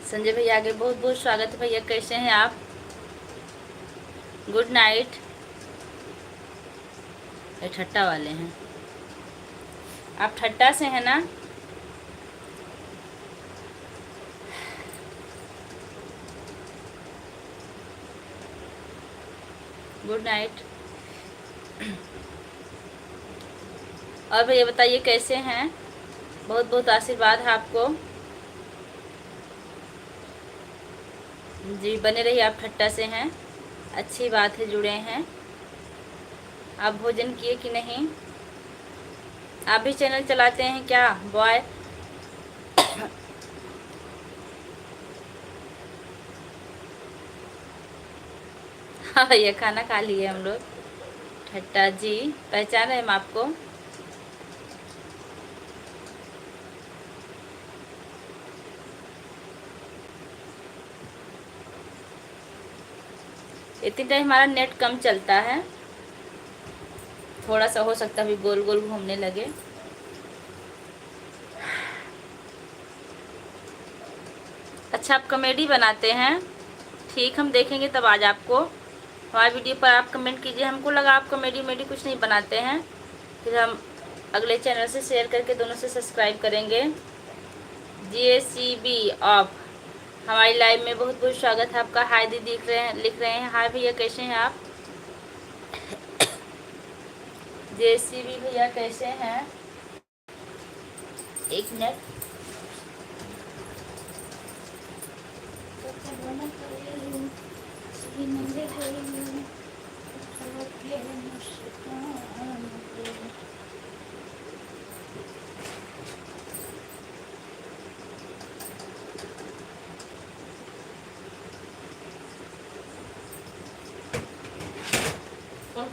संजय भैया आगे बहुत बहुत स्वागत है भैया। कैसे हैं आप? Good night. ये ठट्टा वाले हैं। आप ठट्टा से हैं ना? Good night. और भैया बताइए कैसे हैं? बहुत बहुत आशीर्वाद है आपको जी। बने रहिए। आप ठट्टा से हैं, अच्छी बात है, जुड़े हैं। आप भोजन किए कि नहीं? आप भी चैनल चलाते हैं क्या बॉय? हाँ भैया खाना खा लिए हम लोग। ठट्टा जी, पहचान रहे हम आपको। इतनी टाइम हमारा नेट कम चलता है, थोड़ा सा हो सकता है अभी गोल गोल घूमने लगे। अच्छा, आप कॉमेडी बनाते हैं? ठीक, हम देखेंगे तब आज आपको। हमारी वीडियो पर आप कमेंट कीजिए। हमको लगा आप कॉमेडी उमेडी कुछ नहीं बनाते हैं, फिर हम अगले चैनल से शेयर करके दोनों से सब्सक्राइब करेंगे। JCB ऑफ हमारी लाइव में बहुत बहुत स्वागत है आपका। हाय दी लिख रहे हैं। हाय भैया कैसे हैं आप? JCB भैया कैसे हैं? एक मिनट।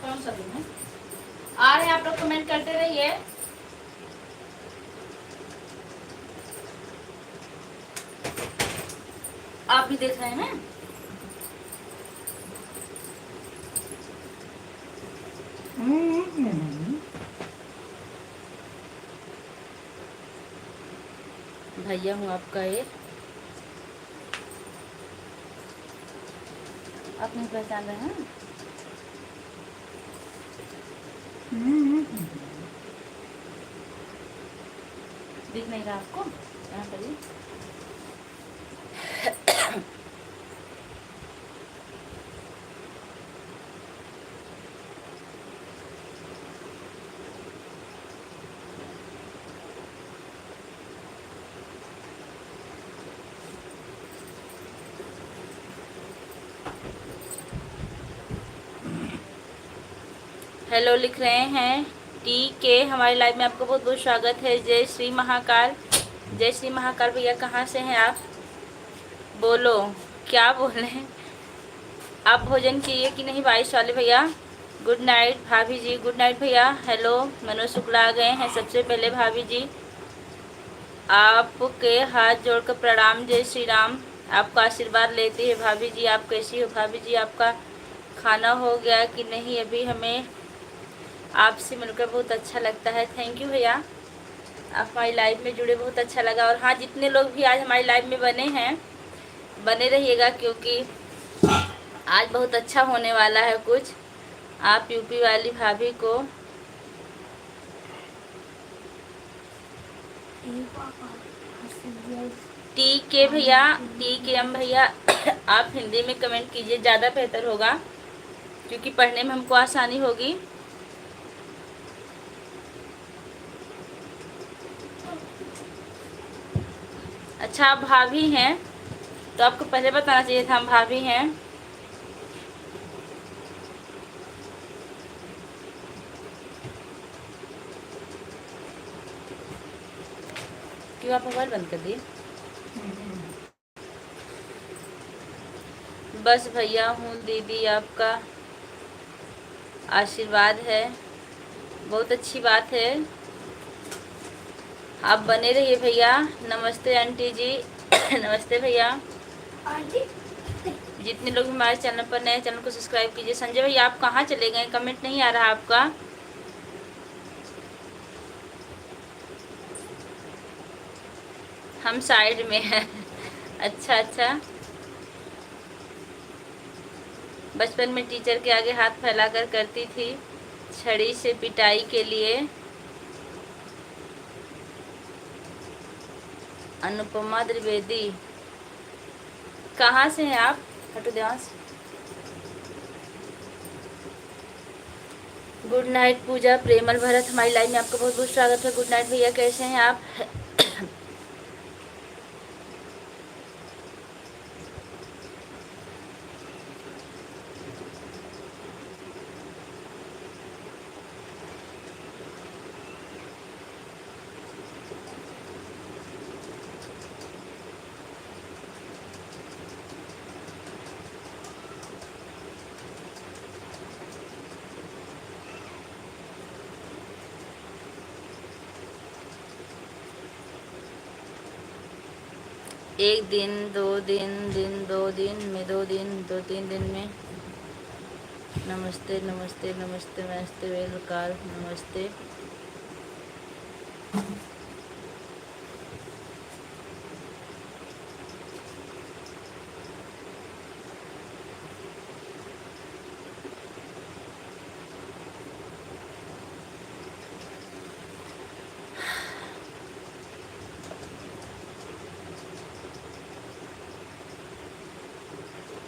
कौन सा दिन है? आ रहे हैं आप लोग, कमेंट करते रहिए। आप भी देख रहे हैं? भैया हूँ आपका ये, आप नहीं पहचान रहे हैं? दिख नहीं रहा आपको? यहाँ पर ही। हेलो लिख रहे हैं TK। हमारी लाइव में आपको बहुत बहुत स्वागत है। जय श्री महाकाल। जय श्री महाकाल भैया, कहाँ से हैं आप? बोलो, क्या बोल रहे हैं? आप भोजन किए कि नहीं बारिश वाले भैया? गुड नाइट भाभी जी। गुड नाइट भैया। हेलो, मनोज शुक्ला आ गए हैं। सबसे पहले भाभी जी आपके हाथ जोड़कर प्रणाम। जय श्री राम। आपका आशीर्वाद लेती है भाभी जी। आप कैसी हो भाभी जी? आपका खाना हो गया कि नहीं? अभी हमें आपसे मिलकर बहुत अच्छा लगता है। थैंक यू भैया, आप हमारी लाइव में जुड़े, बहुत अच्छा लगा। और हाँ, जितने लोग भी आज हमारी लाइव में बने हैं, बने रहिएगा क्योंकि आज बहुत अच्छा होने वाला है कुछ। आप यूपी वाली भाभी को TK भैया, TKM भैया आप हिंदी में कमेंट कीजिए, ज़्यादा बेहतर होगा क्योंकि पढ़ने में हमको आसानी होगी। अच्छा, आप भाभी हैं तो आपको पहले बताना चाहिए था हम भाभी हैं। क्यों आप मोबाइल बंद कर दिए? बस भैया हूँ दीदी, आपका आशीर्वाद है, बहुत अच्छी बात है। आप बने रहिए भैया। नमस्ते आंटी जी। नमस्ते भैया। जितने लोग हमारे चैनल पर नए, चैनल को सब्सक्राइब कीजिए। संजय भैया आप कहाँ चले गए? कमेंट नहीं आ रहा आपका। हम साइड में हैं। अच्छा अच्छा। बचपन में टीचर के आगे हाथ फैलाकर करती थी छड़ी से पिटाई के लिए। अनुपमा द्विवेदी। कहाँ से हैं आप? हटो ध्यान से। गुड नाइट पूजा। प्रेमल भरत हमारी लाइव में आपका बहुत बहुत स्वागत है। गुड नाइट भैया, कैसे हैं आप? एक दिन, 2 दिन, 2 दिन में, 2 दिन, 2-3 दिन में। नमस्ते नमस्ते नमस्ते नमस्ते, वेलकाल नमस्ते।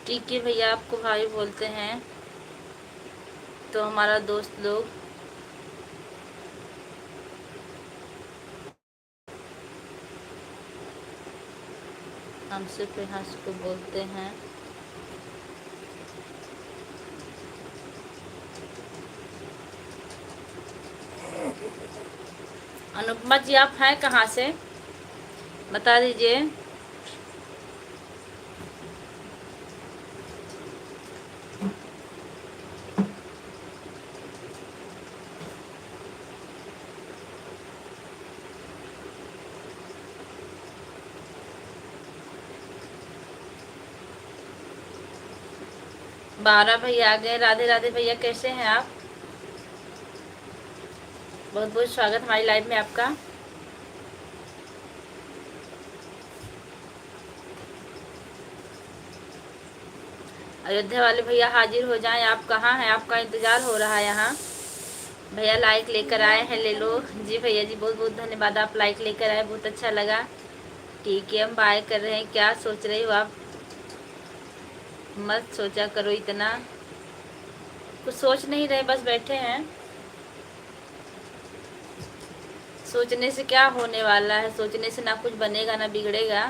ठीक है भैया, आपको भाई बोलते हैं तो हमारा दोस्त लोग हमसे पे हंस को बोलते हैं। अनुपमा जी, आप हैं कहाँ से, बता दीजिए। बारह भैया आ गए। राधे राधे भैया, कैसे हैं आप? बहुत बहुत स्वागत हमारी लाइव में आपका। अयोध्या वाले भैया हाजिर हो जाएं। आप कहाँ हैं? आपका इंतज़ार हो रहा है यहाँ। भैया लाइक लेकर आए हैं, ले लो। जी भैया जी, बहुत बहुत धन्यवाद, आप लाइक लेकर आए, बहुत अच्छा लगा। ठीक है, हम बाय कर रहे हैं। क्या सोच रही हो आप? मत सोचा करो इतना, कुछ सोच नहीं रहे, बस बैठे हैं। सोचने से क्या होने वाला है? सोचने से ना कुछ बनेगा ना बिगड़ेगा।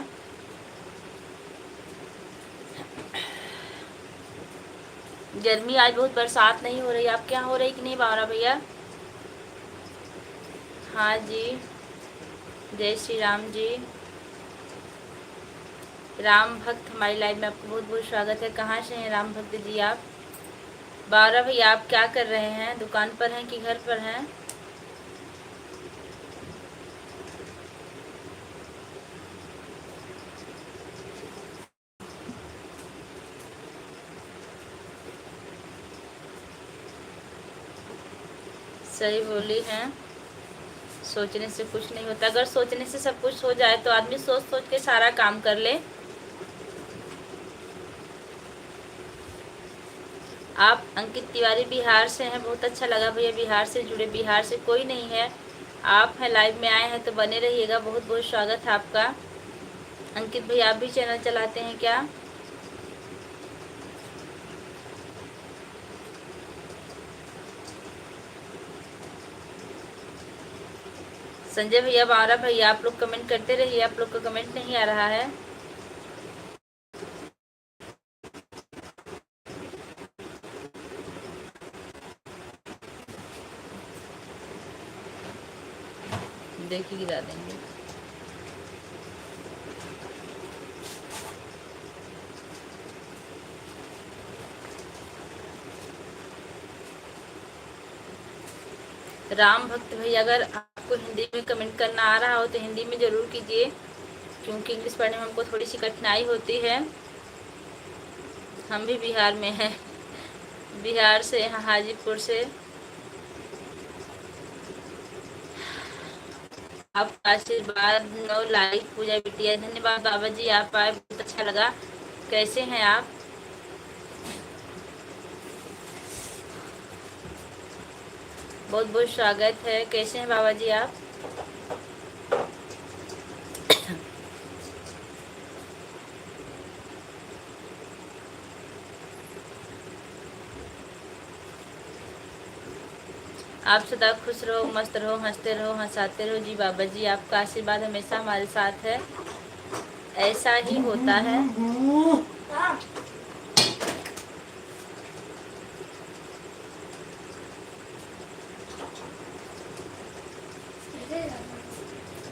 गर्मी आज बहुत, बरसात नहीं हो रही। आप क्या हो रही कि नहीं बावरा भैया? हाँ जी, जय श्री राम जी। राम भक्त हमारी लाइव में आपको बहुत बहुत स्वागत है। कहाँ से हैं राम भक्त जी आप? बावरा भैया, आप क्या कर रहे हैं? दुकान पर हैं कि घर पर हैं? सही बोली हैं, सोचने से कुछ नहीं होता। अगर सोचने से सब कुछ हो जाए तो आदमी सोच सोच के सारा काम कर ले। आप अंकित तिवारी बिहार से हैं, बहुत अच्छा लगा भैया, बिहार से जुड़े। बिहार से कोई नहीं है, आप हैं, लाइव में आए हैं तो बने रहिएगा। बहुत बहुत स्वागत है आपका। अंकित भैया, आप भी चैनल चलाते हैं क्या? संजय भैया, बावरा भैया, आप लोग कमेंट करते रहिए, आप लोग का कमेंट नहीं आ रहा है। देखिए, गिरा देंगे। राम भक्त भैया, अगर आपको हिंदी में कमेंट करना आ रहा हो तो हिंदी में ज़रूर कीजिए, क्योंकि इंग्लिश पढ़ने में हमको थोड़ी सी कठिनाई होती है। हम भी बिहार में हैं, बिहार से हैं, हाजीपुर से। आपका आशीर्वाद 9 लाइक पूजा बिटिया, धन्यवाद बाबा जी, आप आए बहुत अच्छा लगा। कैसे हैं आप? बहुत बहुत स्वागत है। कैसे हैं बाबा जी आप? आप सदा खुश रहो, मस्त रहो, हंसते रहो, हंसाते रहो जी बाबा जी, आपका आशीर्वाद हमेशा हमारे साथ है, ऐसा ही होता है।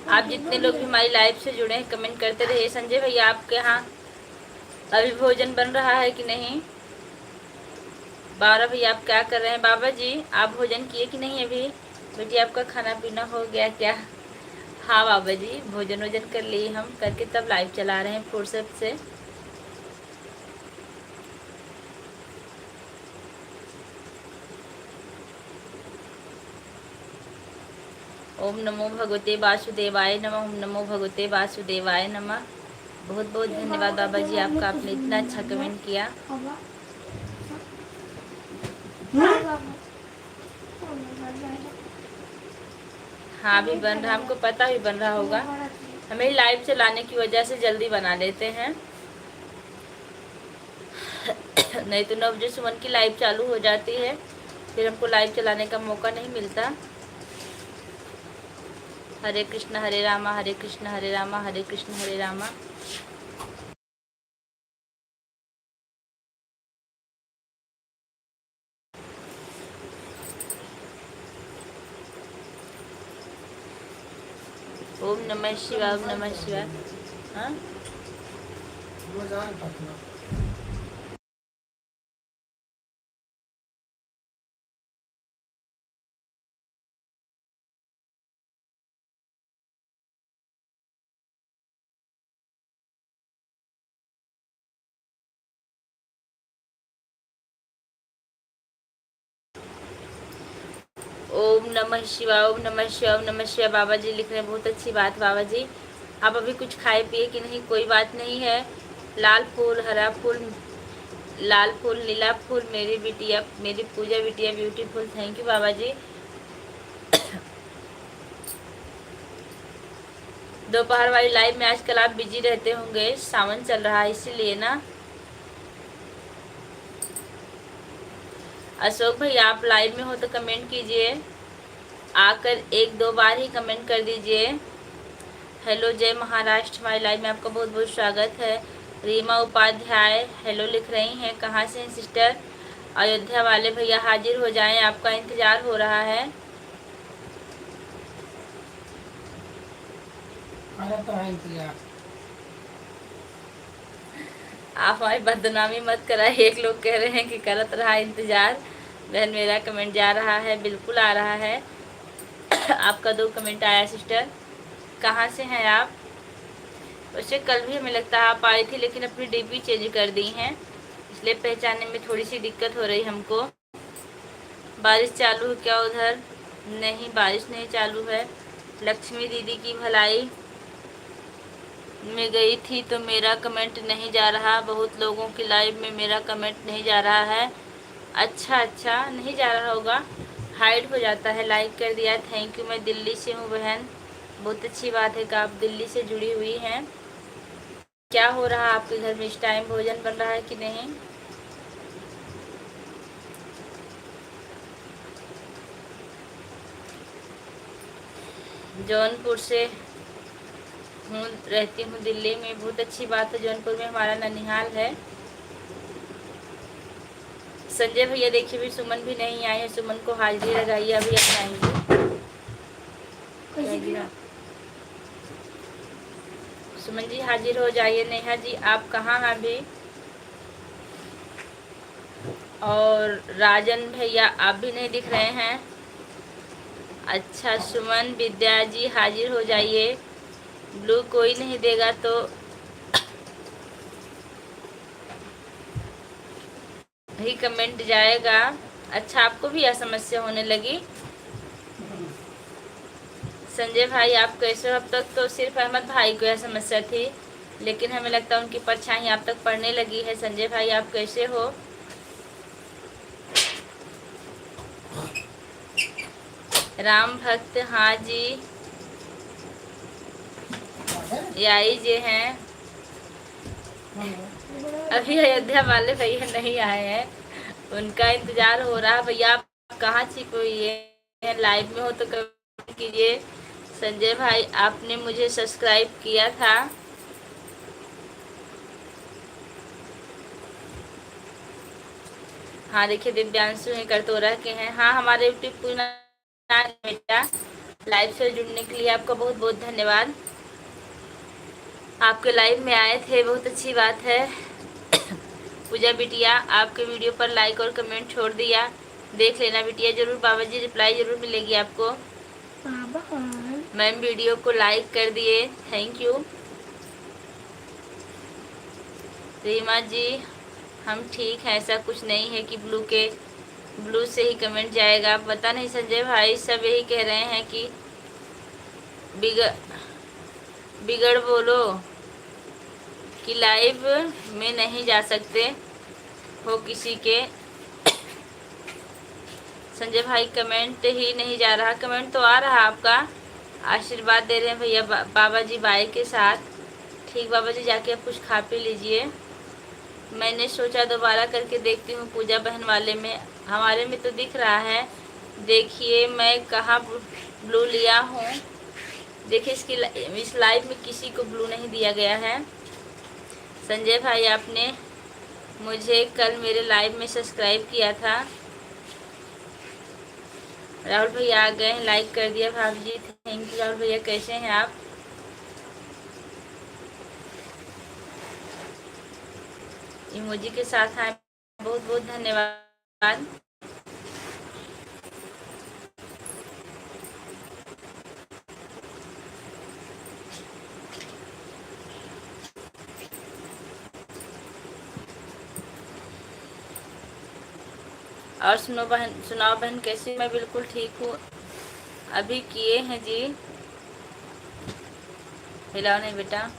आप जितने लोग भी हमारी लाइव से जुड़े हैं कमेंट करते रहिए। संजय भैया आपके यहाँ अभी भोजन बन रहा है कि नहीं? 12 भैया आप क्या कर रहे हैं? बाबा जी आप भोजन किए कि नहीं अभी? बेटी आपका खाना पीना हो गया क्या? हाँ बाबा जी भोजन वोजन कर लिए हम, करके तब लाइव चला रहे हैं फुर्सत से। ओम नमो भगवते वासुदेवाय नमः, ओम नमो भगवते वासुदेवाय नमः। बहुत बहुत धन्यवाद बाबा जी आपका, आपने इतना अच्छा कमेंट किया। हाँ अभी बन रहा, हमको पता भी बन रहा होगा, हमें लाइव चलाने की वजह से जल्दी बना लेते हैं। नहीं तो 9 बजे सुमन की लाइव चालू हो जाती है, फिर हमको लाइव चलाने का मौका नहीं मिलता। हरे कृष्ण हरे रामा, हरे कृष्ण हरे रामा, हरे कृष्ण हरे रामा। ओम नमः शिवाय, ओम नमः शिवाय। हाँ ओम नमः शिवाय, ओम नमः शिवाय, ओम नमः शिवाय। बाबा जी लिख रहे हैं बहुत अच्छी बात बाबा जी। आप अभी कुछ खाए पिए कि नहीं? कोई बात नहीं है। लाल फूल, हरा फूल, लाल फूल, नीला फूल, मेरी बिटिया, मेरी पूजा बिटिया ब्यूटीफुल, थैंक यू बाबा जी। दोपहर वाली लाइव में आजकल आप बिजी रहते होंगे, सावन चल रहा है इसीलिए ना। अशोक भाई आप लाइव में हो तो कमेंट कीजिए, आकर 1-2 बार ही कमेंट कर दीजिए। हेलो जय महाराष्ट्र, हमारी लाइव में आपका बहुत बहुत स्वागत है। रीमा उपाध्याय हेलो लिख रही हैं, कहाँ से हैं सिस्टर? अयोध्या वाले भैया हाजिर हो जाएं, आपका इंतज़ार हो रहा है। आप हमारी बदनामी मत कराइए, एक लोग कह रहे हैं कि करत रहा इंतज़ार। बहन मेरा कमेंट जा रहा है, बिल्कुल आ रहा है। आपका 2 कमेंट आया सिस्टर। कहाँ से हैं आप? वैसे कल भी हमें लगता है आप आई थी, लेकिन अपनी डीपी चेंज कर दी हैं, इसलिए पहचानने में थोड़ी सी दिक्कत हो रही हमको। बारिश चालू है क्या उधर? नहीं बारिश नहीं चालू है। लक्ष्मी दीदी की भलाई में गई थी तो मेरा कमेंट नहीं जा रहा, बहुत लोगों की लाइव में मेरा कमेंट नहीं जा रहा है। अच्छा अच्छा नहीं जा रहा होगा, हाइड हो जाता है। लाइक कर दिया, थैंक यू। मैं दिल्ली से हूँ बहन, बहुत अच्छी बात है कि आप दिल्ली से जुड़ी हुई हैं। क्या हो रहा है आपके घर में इस टाइम? भोजन बन रहा है कि नहीं? जौनपुर से हूँ, रहती हूँ दिल्ली में। बहुत अच्छी बात है, जौनपुर में हमारा ननिहाल है। संजय भैया देखिए भी सुमन भी नहीं आए हैं, सुमन को हाजिरी लगाइए, अभी आप आएंगे। सुमन जी हाजिर हो जाइए। नेहा जी आप कहाँ हैं अभी? और राजन भैया आप भी नहीं दिख रहे हैं। अच्छा सुमन, विद्या जी हाजिर हो जाइए। ब्लू कोई नहीं देगा तो ही कमेंट जाएगा। अच्छा आपको भी यह समस्या होने लगी? संजय भाई आप कैसे हो? अब तक तो सिर्फ अहमद भाई को यह समस्या थी, लेकिन हमें लगता है उनकी परछाई आप तक पड़ने लगी है। संजय भाई आप कैसे हो? राम भक्त, हाँ जी यही जे हैं। अभी अयोध्या वाले भैया नहीं आए हैं, उनका इंतजार हो रहा है। भैया आप कहाँ छिपे हुए हैं? लाइव में हो तो कमेंट कीजिए। संजय भाई आपने मुझे सब्सक्राइब किया था। हाँ देखिए दिव्यांशु है करतोरा के हैं। हाँ हमारे यूट्यूब पूरा बेटा लाइव से जुड़ने के लिए आपका बहुत बहुत धन्यवाद। आपके लाइव में आए थे, बहुत अच्छी बात है। पूजा बिटिया आपके वीडियो पर लाइक और कमेंट छोड़ दिया, देख लेना बिटिया जरूर। बाबा जी रिप्लाई जरूर मिलेगी आपको। मैम वीडियो को लाइक कर दिए, थैंक यू। रीमा जी हम ठीक हैं, ऐसा कुछ नहीं है कि ब्लू से ही कमेंट जाएगा। पता नहीं संजय भाई सब यही कह रहे हैं कि बिगड़ बोलो कि लाइव में नहीं जा सकते हो किसी के। संजय भाई कमेंट ही नहीं जा रहा। कमेंट तो आ रहा आपका, आशीर्वाद दे रहे हैं भैया बाबा जी बाई के साथ। ठीक बाबा जी जाके आप कुछ खा पी लीजिए। मैंने सोचा दोबारा करके देखती हूँ पूजा बहन वाले में, हमारे में तो दिख रहा है। देखिए मैं कहाँ ब्लू लिया हूँ। देखिए इस लाइव में किसी को ब्लू नहीं दिया गया है। संजय भाई आपने मुझे कल मेरे लाइव में सब्सक्राइब किया था। राहुल भैया आ गए हैं, लाइक कर दिया भाभी जी, थैंक यू। राहुल भैया कैसे हैं आप? इमोजी के साथ आए, बहुत बहुत धन्यवाद। और सुनाओ बहन कैसी? मैं बिल्कुल ठीक हूँ। अभी किए हैं जी। हिलाओ नहीं बेटा।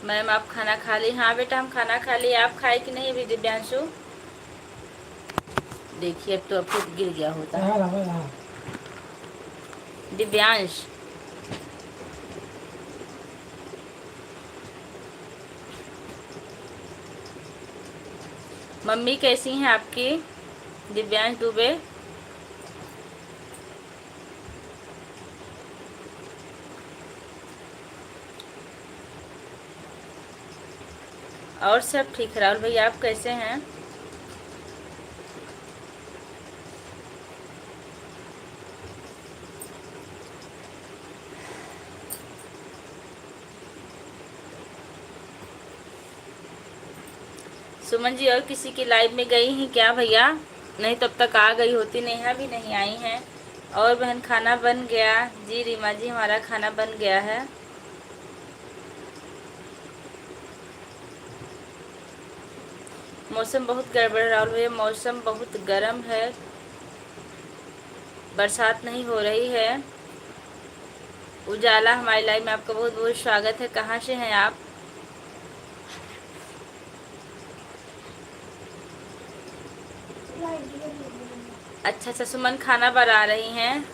मैम आप खाना खा ली? हाँ बेटा हम खाना खा लिए। आप खाए कि नहीं अभी दिव्यांशु? देखिए अब तो आपको गिर गया होता है दिव्यांश। मम्मी कैसी हैं आपकी? दिव्यांश दुबे। और सब ठीक है। राहुल भैया आप कैसे हैं? सुमन जी और किसी की लाइव में गई हैं क्या भैया? नहीं तब तक आ गई होती। नेहा भी नहीं आई हैं। और बहन खाना बन गया जी? रीमा जी हमारा खाना बन गया है। मौसम बहुत गड़बड़ है राहुल भैया, मौसम बहुत गर्म है, बरसात नहीं हो रही है। उजाला हमारी लाइव में आपका बहुत बहुत स्वागत है। कहाँ से हैं आप? अच्छा सुमन खाना बना रही हैं।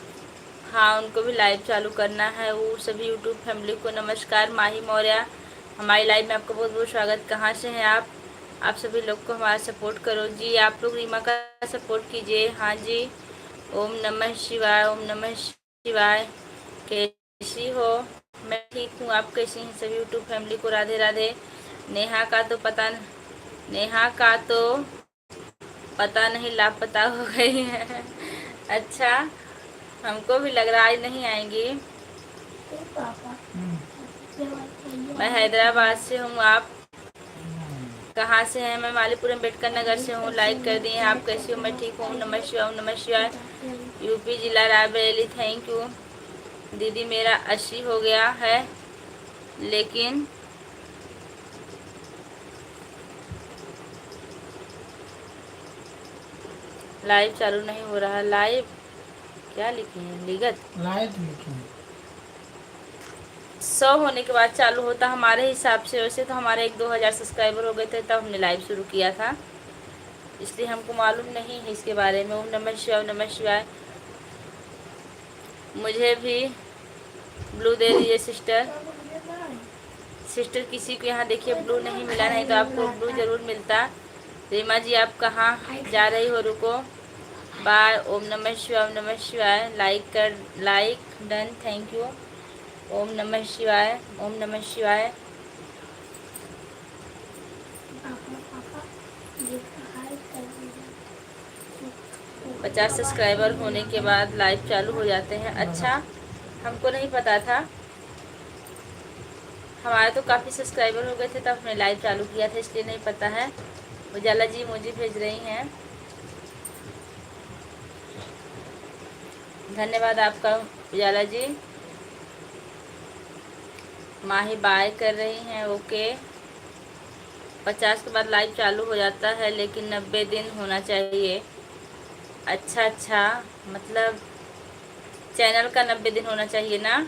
हाँ उनको भी लाइव चालू करना है। वो सभी यूट्यूब फैमिली को नमस्कार। माही मौर्य हमारी लाइव में आपका बहुत बहुत स्वागत। कहाँ से हैं आप? आप सभी लोग को हमारा सपोर्ट करो जी। आप लोग रीमा का सपोर्ट कीजिए। हाँ जी। ओम नमः शिवाय, ओम नमः शिवाय। कैसी हो? मैं ठीक हूँ, आप कैसी हैं? सभी यूट्यूब फैमिली को राधे राधे। नेहा का तो पता नहीं लापता हो गई है। अच्छा हमको भी लग रहा है नहीं आएंगी। मैं हैदराबाद से हूँ। आप कहाँ से हैं? मैं मालीपुर अम्बेडकर नगर से हूँ। लाइक कर दिए। आप कैसी हो? मैं ठीक हूँ। नमः शिवाय, नमः शिवाय। यूपी जिला रायबरेली, थैंक यू। दीदी मेरा 80 हो गया है लेकिन लाइव चालू नहीं हो रहा। लाइव क्या लिखी है? लिगत लाइव लिखी है। 100 होने के बाद चालू होता हमारे हिसाब से। वैसे तो हमारे 1-2 हज़ार सब्सक्राइबर हो गए थे तब हमने लाइव शुरू किया था, इसलिए हमको मालूम नहीं है इसके बारे में। ओम नमः शिवाय, ओम नमः शिवाय। मुझे भी ब्लू दे दीजिए सिस्टर। सिस्टर किसी को यहाँ देखिए ब्लू नहीं मिला, नहीं तो आपको ब्लू ज़रूर मिलता। रीमा जी आप कहाँ जा रही हो? रुको। बाय। ओम नमः शिवाय, ओम नमः शिवाय। Like done, thank you. ओम नमः शिवाय, ओम नमः शिवाय। 50 सब्सक्राइबर होने के बाद लाइव चालू हो जाते हैं। अच्छा, हमको नहीं पता था। हमारे तो काफ़ी सब्सक्राइबर हो गए थे तब हमने लाइव चालू किया था, इसलिए नहीं पता है। उजाला जी मुझे भेज रही हैं, धन्यवाद आपका उजाला जी। माही बाय कर रही हैं, ओके। 50 के बाद लाइव चालू हो जाता है, लेकिन 90 दिन होना चाहिए। अच्छा, मतलब चैनल का 90 दिन होना चाहिए ना?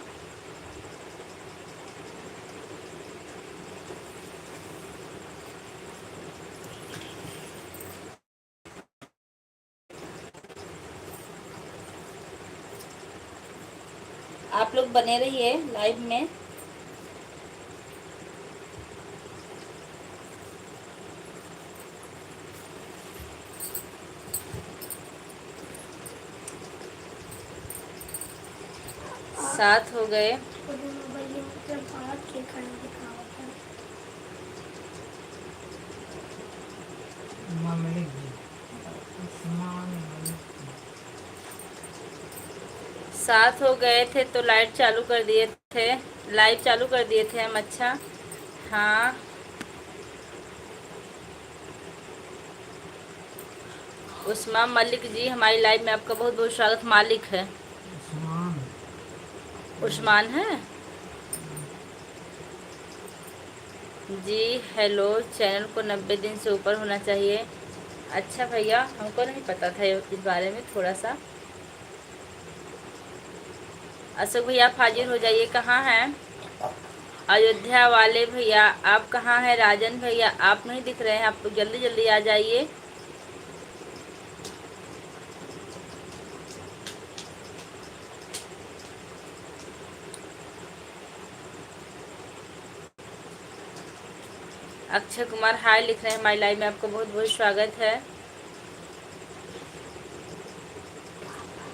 आप लोग बने रहिए लाइव में। सात हो गए। सात हो गए थे तो लाइट चालू कर दिए थे, लाइव चालू कर दिए थे हम। अच्छा हाँ, उस्मा मलिक जी हमारी लाइव में आपका बहुत बहुत स्वागत। मालिक है, उस्मान है जी। हेलो, चैनल को 90 दिन से ऊपर होना चाहिए। अच्छा भैया, हमको नहीं पता था इस बारे में थोड़ा सा। अशोक भैया आप हाजिर हो जाइए। कहाँ हैं अयोध्या वाले भैया? आप कहाँ हैं? राजन भैया आप नहीं दिख रहे हैं, आप लोग जल्दी जल्दी आ जाइए। अक्षय कुमार हाय लिख रहे हैं हमारी लाइव में, आपका बहुत बहुत स्वागत है।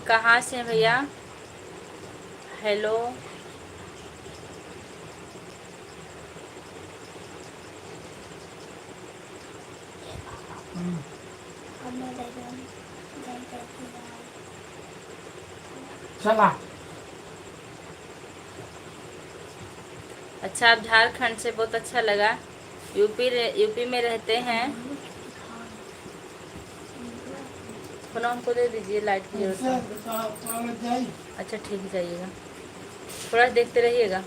कहाँ से हैं भैया? हेलो, चला। अच्छा आप झारखंड से, बहुत अच्छा लगा। यूपी में रहते हैं। फोन हमको दे दीजिए, लाइट की जरूरत है। अच्छा ठीक है, जाइएगा, थोड़ा देखते रहिएगा।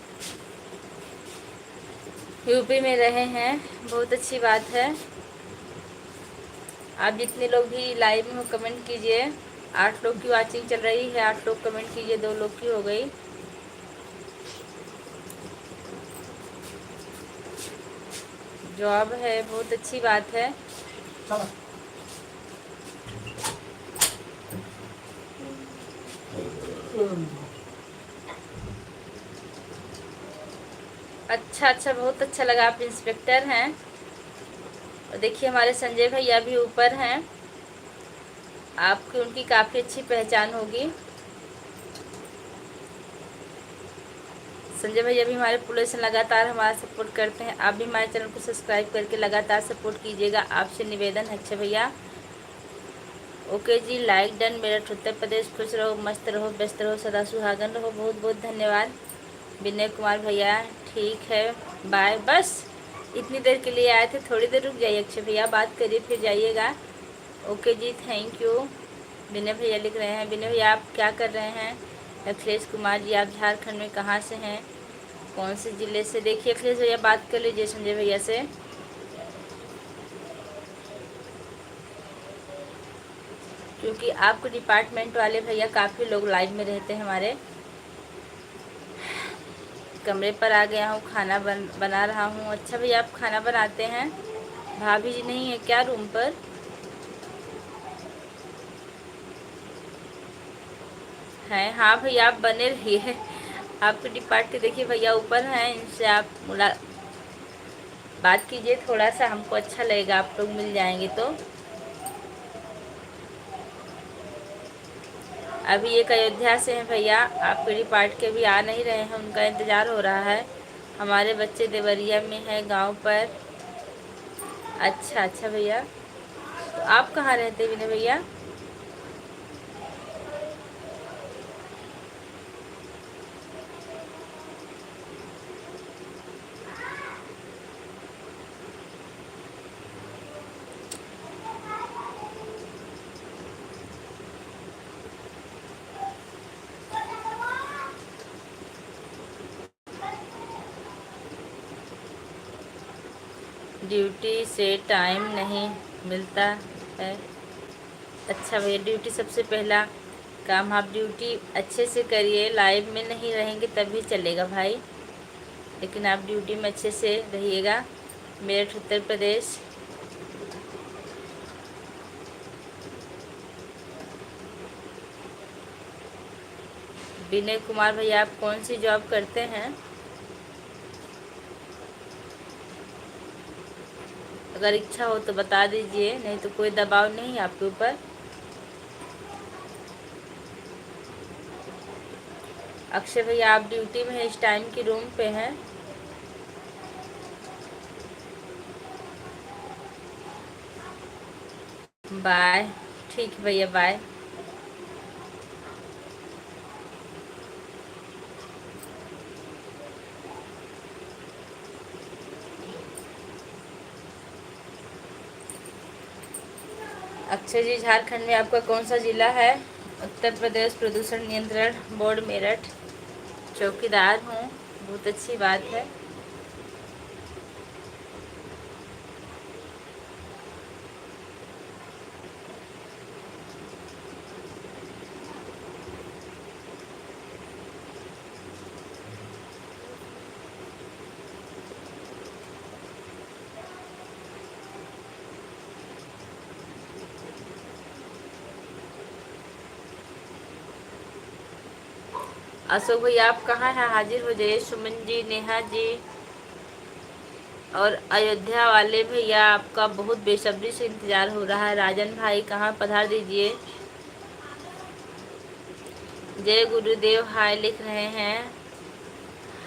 यूपी में रहे हैं, बहुत अच्छी बात है। आप जितने लोग भी लाइव में हो कमेंट कीजिए। 8 लोग की वाचिंग चल रही है, 8 लोग कमेंट कीजिए। 2 लोग की हो गई। जॉब है, बहुत अच्छी बात है। अच्छा, बहुत अच्छा लगा। आप इंस्पेक्टर हैं। और देखिए हमारे संजय भैया भी ऊपर हैं, आपकी उनकी काफ़ी अच्छी पहचान होगी। संजय भैया भी हमारे पुलिस से लगातार हमारा सपोर्ट करते हैं। आप भी हमारे चैनल को सब्सक्राइब करके लगातार सपोर्ट कीजिएगा, आपसे निवेदन है। अच्छा भैया, ओके जी, लाइक डन। मेरठ उत्तर प्रदेश। खुश रहो, मस्त रहो, व्यस्त रहो, सदा सुहागन रहो। बहुत बहुत धन्यवाद विनय कुमार भैया। ठीक है, बाय। बस इतनी देर के लिए आए थे, थोड़ी देर रुक जाइए। अक्षय भैया बात करिए फिर जाइएगा। ओके जी, थैंक यू। विनय भैया लिख रहे हैं। विनय भैया आप क्या कर रहे हैं? अखिलेश कुमार जी आप झारखंड में कहाँ से हैं, कौन से ज़िले से? देखिए अखिलेश भैया बात कर लीजिए संजय भैया से। क्योंकि आपके डिपार्टमेंट वाले भैया काफ़ी लोग लाइव में रहते हैं। हमारे कमरे पर आ गया हूँ, खाना बना रहा हूँ। अच्छा भैया आप खाना बनाते हैं? भाभी जी नहीं है क्या रूम पर? हैं हाँ भैया आप बने रहिए। आपके डिपार्ट देखिए भैया ऊपर हैं, इनसे आप बात कीजिए थोड़ा सा, हमको अच्छा लगेगा। आप लोग मिल जाएंगे तो। अभी एक अयोध्या से हैं भैया, आपके डिपार्ट के भी आ नहीं रहे हैं, उनका इंतज़ार हो रहा है। हमारे बच्चे देवरिया में है गांव पर। अच्छा अच्छा भैया, तो आप कहाँ रहते विनय भैया? ड्यूटी से टाइम नहीं मिलता है। अच्छा भैया, ड्यूटी सबसे पहला काम, आप ड्यूटी अच्छे से करिए। लाइव में नहीं रहेंगे तभी चलेगा भाई, लेकिन आप ड्यूटी में अच्छे से रहिएगा। मेरठ उत्तर प्रदेश। विनय कुमार भैया आप कौन सी जॉब करते हैं? अगर इच्छा हो तो बता दीजिए, नहीं तो कोई दबाव नहीं आपके ऊपर। अक्षय भैया आप ड्यूटी में हैं, इस टाइम की रूम पे हैं। बाय। ठीक है भैया, बाय। अक्षय जी झारखंड में आपका कौन सा ज़िला है? उत्तर प्रदेश प्रदूषण नियंत्रण बोर्ड मेरठ। चौकीदार हूँ, बहुत अच्छी बात है। अशोक भैया आप कहाँ हैं? हाजिर हो जाइए। सुमन जी, नेहा जी और अयोध्या वाले भैया आपका बहुत बेसब्री से इंतज़ार हो रहा है। राजन भाई कहाँ, पधार दीजिए। जय गुरुदेव हाय लिख रहे हैं।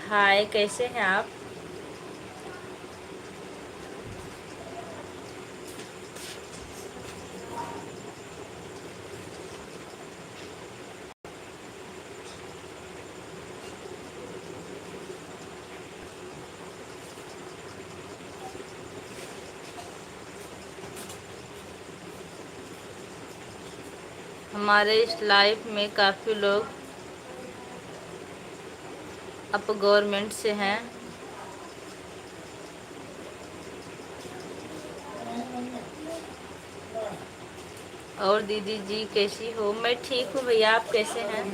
हाय, कैसे हैं आप? हमारे इस लाइफ में काफ़ी लोग अप गवर्नमेंट से हैं। और दीदी जी कैसी हो? मैं ठीक हूँ भैया, आप कैसे हैं?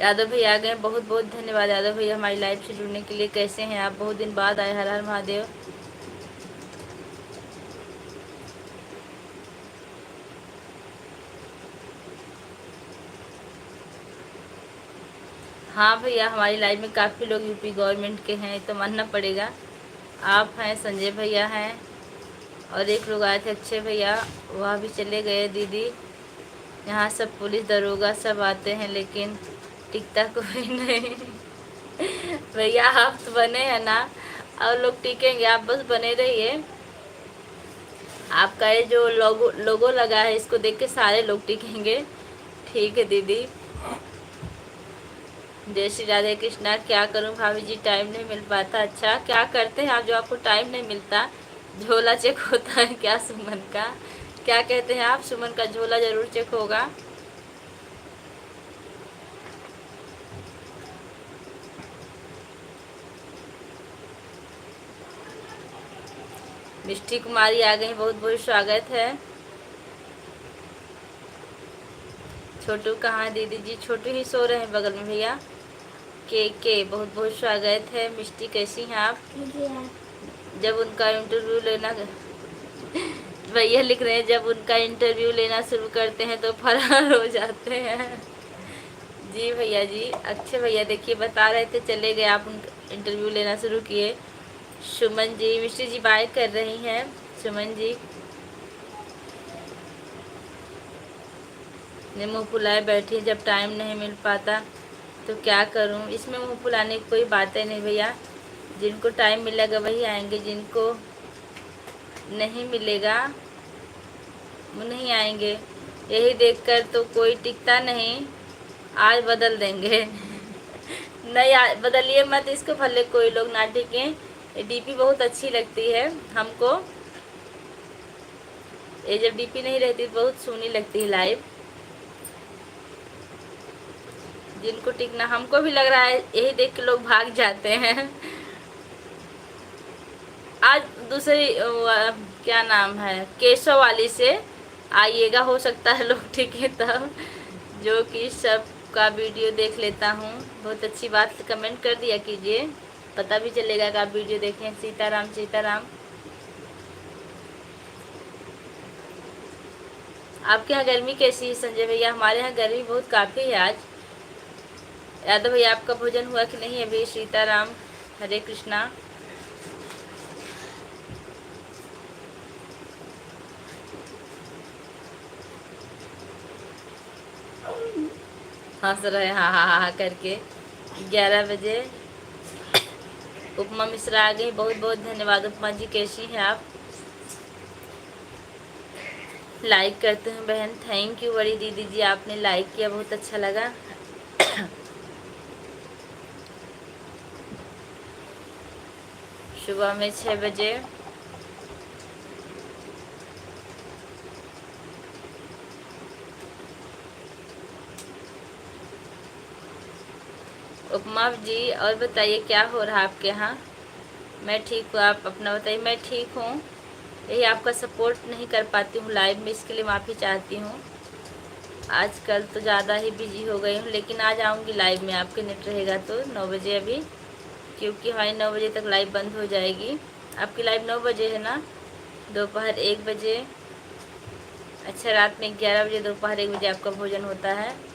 यादव भैया आ गए, बहुत बहुत धन्यवाद यादव भैया हमारी लाइफ से जुड़ने के लिए। कैसे हैं आप? बहुत दिन बाद आए। हर हर महादेव। हाँ भैया, हमारी लाइफ में काफ़ी लोग यूपी गवर्नमेंट के हैं, तो मानना पड़ेगा। आप हैं, संजय भैया हैं, और एक लोग आए थे अक्षय भैया, वह भी चले गए। दीदी यहाँ सब पुलिस दरोगा सब आते हैं, लेकिन टिकता कोई नहीं। भैया आप तो बने हैं ना, और लोग टिकेंगे, आप बस बने रहिए। आपका ये जो लोगो लोगो लगा है, इसको देख के सारे लोग टिकेंगे। ठीक है दीदी। जय श्री राधे कृष्णा। क्या करूं भाभी जी, टाइम नहीं मिल पाता। अच्छा, क्या करते हैं आप जो आपको टाइम नहीं मिलता? झोला चेक होता है क्या सुमन का? क्या कहते हैं आप? सुमन का झोला जरूर चेक होगा। मिष्टी कुमारी आ गई, बहुत बहुत स्वागत है। छोटू कहाँ दीदी जी? छोटू ही सो रहे हैं बगल में भैया। के बहुत बहुत स्वागत है। मिष्टी कैसी हैं आप? जब उनका इंटरव्यू लेना भैया लिख रहे हैं, जब उनका इंटरव्यू लेना शुरू करते हैं तो फरार हो जाते हैं। जी भैया जी, अच्छे भैया देखिए बता रहे थे चले गए, आप उनका इंटरव्यू लेना शुरू किए। सुमन जी, मिष्टी जी बाय कर रही हैं। सुमन जी ने मुँह फुलाए बैठी, जब टाइम नहीं मिल पाता तो क्या करूं। इसमें मुँह फुलाने की कोई बात ही नहीं भैया, जिनको टाइम मिलेगा वही आएंगे, जिनको नहीं मिलेगा वो नहीं आएंगे। यही देखकर तो कोई टिकता नहीं, आज बदल देंगे। नहीं बदलिए मत इसको, भले कोई लोग ना टिके। डीपी बहुत अच्छी लगती है हमको, ये जब डीपी नहीं रहती तो बहुत सोनी लगती है लाइव। जिनको टिकना, हमको भी लग रहा है यही देख के लोग भाग जाते हैं। आज दूसरी क्या नाम है, केशव वाली से आइएगा, हो सकता है लोग टिके तब, जो कि सब का वीडियो देख लेता हूँ। बहुत अच्छी बात, कमेंट कर दिया कीजिए, पता भी चलेगा कि आप वीडियो देखें। सीताराम सीताराम। आपके यहाँ गर्मी कैसी है संजय भैया? हमारे यहाँ गर्मी बहुत काफ़ी है आज। यादव भैया आपका भोजन हुआ कि नहीं अभी? सीताराम, हरे कृष्णा। हंस रहे हाँ हाँ हाँ करके। 11 बजे उपमा मिश्रा आ गई, बहुत बहुत धन्यवाद उपमा जी, कैसी हैं आप? लाइक करते हैं बहन, थैंक यू बड़ी दीदी जी, आपने लाइक किया, बहुत अच्छा लगा। सुबह में 6 बजे। उपमा जी और बताइए क्या हो रहा है आपके यहाँ? मैं ठीक हूँ, आप अपना बताइए। मैं ठीक हूँ, यही आपका सपोर्ट नहीं कर पाती हूँ लाइव में, इसके लिए माफ़ी चाहती हूँ। आजकल तो ज़्यादा ही बिजी हो गई हूँ, लेकिन आज आऊँगी लाइव में, आपके नेट रहेगा तो 9 बजे अभी, क्योंकि हमारी 9 बजे तक लाइव बंद हो जाएगी। आपकी लाइव 9 बजे है ना? दोपहर 1 बजे, अच्छा रात में 11 बजे, दोपहर 1 बजे आपका भोजन होता है।